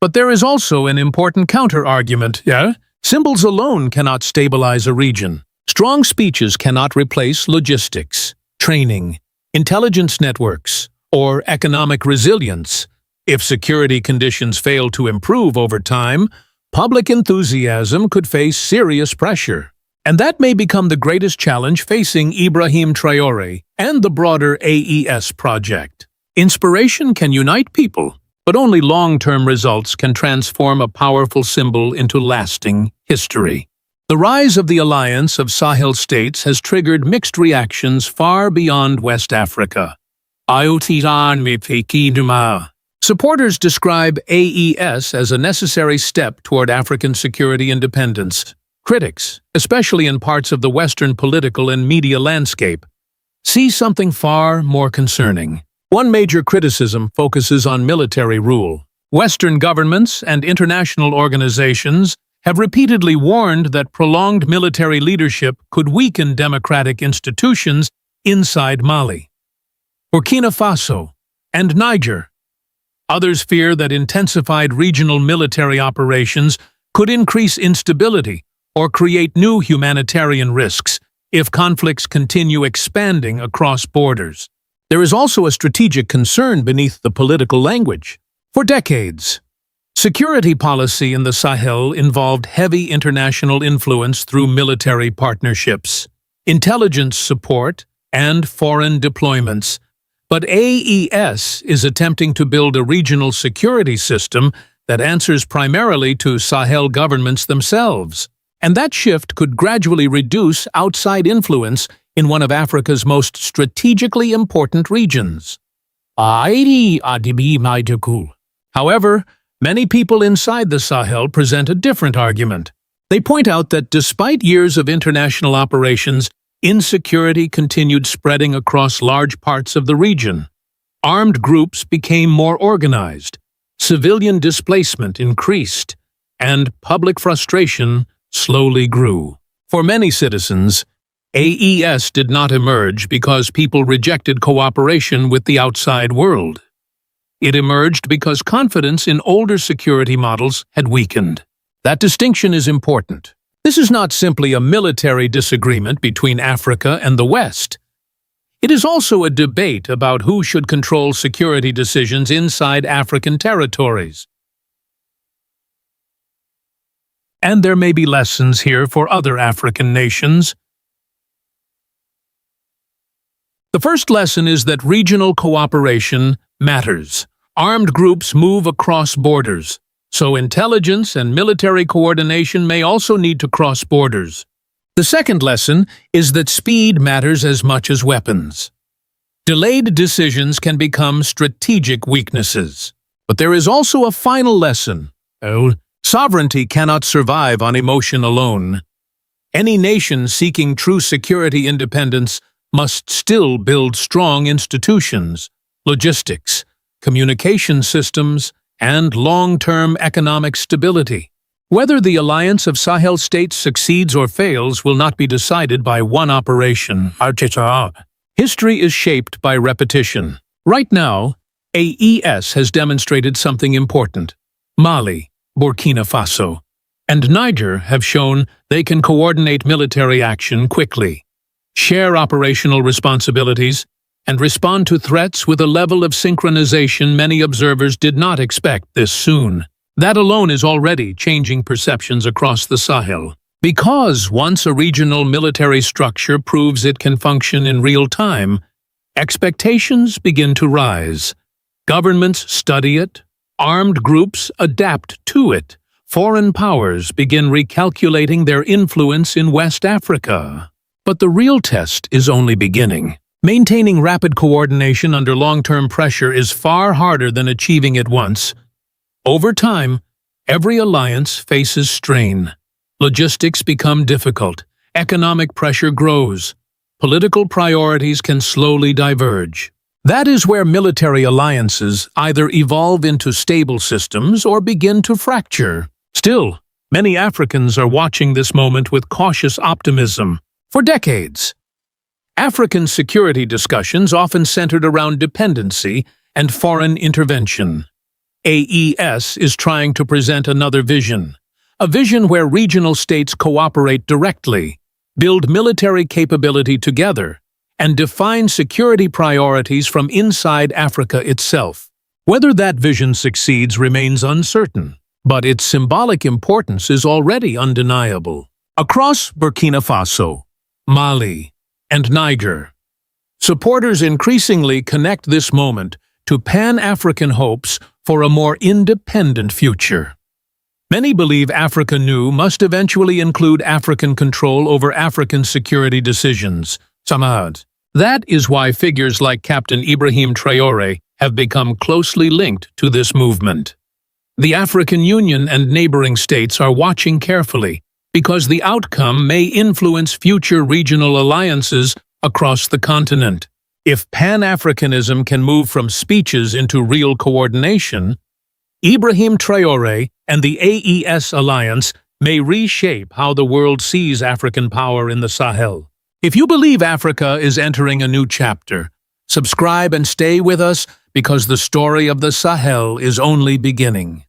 But there is also an important counter-argument, yeah? Symbols alone cannot stabilize a region. Strong speeches cannot replace logistics, training, intelligence networks, or economic resilience. If security conditions fail to improve over time, public enthusiasm could face serious pressure. And that may become the greatest challenge facing Ibrahim Traore and the broader AES project. Inspiration can unite people, but only long-term results can transform a powerful symbol into lasting history. The rise of the Alliance of Sahel States has triggered mixed reactions far beyond West Africa. Supporters describe AES as a necessary step toward African security independence. Critics, especially in parts of the Western political and media landscape, see something far more concerning. One major criticism focuses on military rule. Western governments and international organizations have repeatedly warned that prolonged military leadership could weaken democratic institutions inside Mali, Burkina Faso, and Niger. Others fear that intensified regional military operations could increase instability or create new humanitarian risks if conflicts continue expanding across borders. There is also a strategic concern beneath the political language. For decades, security policy in the Sahel involved heavy international influence through military partnerships, intelligence support, and foreign deployments. But AES is attempting to build a regional security system that answers primarily to Sahel governments themselves. And that shift could gradually reduce outside influence in one of Africa's most strategically important regions. However, many people inside the Sahel present a different argument. They point out that despite years of international operations, insecurity continued spreading across large parts of the region. Armed groups became more organized, civilian displacement increased, and public frustration slowly grew. For many citizens, AES did not emerge because people rejected cooperation with the outside world. It emerged because confidence in older security models had weakened. That distinction is important. This is not simply a military disagreement between Africa and the West. It is also a debate about who should control security decisions inside African territories. And there may be lessons here for other African nations. The first lesson is that regional cooperation matters. Armed groups move across borders, so intelligence and military coordination may also need to cross borders. The second lesson is that speed matters as much as weapons. Delayed decisions can become strategic weaknesses. But there is also a final lesson. Sovereignty cannot survive on emotion alone. Any nation seeking true security independence must still build strong institutions, logistics, communication systems, and long-term economic stability. Whether the Alliance of Sahel States succeeds or fails will not be decided by one operation. History is shaped by repetition. Right now, AES has demonstrated something important. Mali, Burkina Faso, and Niger have shown they can coordinate military action quickly, share operational responsibilities, and respond to threats with a level of synchronization many observers did not expect this soon. That alone is already changing perceptions across the Sahel. Because once a regional military structure proves it can function in real time, expectations begin to rise. Governments study it, armed groups adapt to it, foreign powers begin recalculating their influence in West Africa. But the real test is only beginning. Maintaining rapid coordination under long-term pressure is far harder than achieving it once. Over time, every alliance faces strain. Logistics become difficult, economic pressure grows, political priorities can slowly diverge. That is where military alliances either evolve into stable systems or begin to fracture. Still, many Africans are watching this moment with cautious optimism. For decades, African security discussions often centered around dependency and foreign intervention. AES is trying to present another vision, a vision where regional states cooperate directly, build military capability together, and define security priorities from inside Africa itself. Whether that vision succeeds remains uncertain, but its symbolic importance is already undeniable. Across Burkina Faso, Mali, and Niger, supporters increasingly connect this moment to Pan-African hopes for a more independent future. Many believe Africa New must eventually include African control over African security decisions. That is why figures like Captain Ibrahim Traore have become closely linked to this movement. The African Union and neighboring states are watching carefully because the outcome may influence future regional alliances across the continent. If Pan-Africanism can move from speeches into real coordination, Ibrahim Traore and the AES alliance may reshape how the world sees African power in the Sahel. If you believe Africa is entering a new chapter, subscribe and stay with us because the story of the Sahel is only beginning.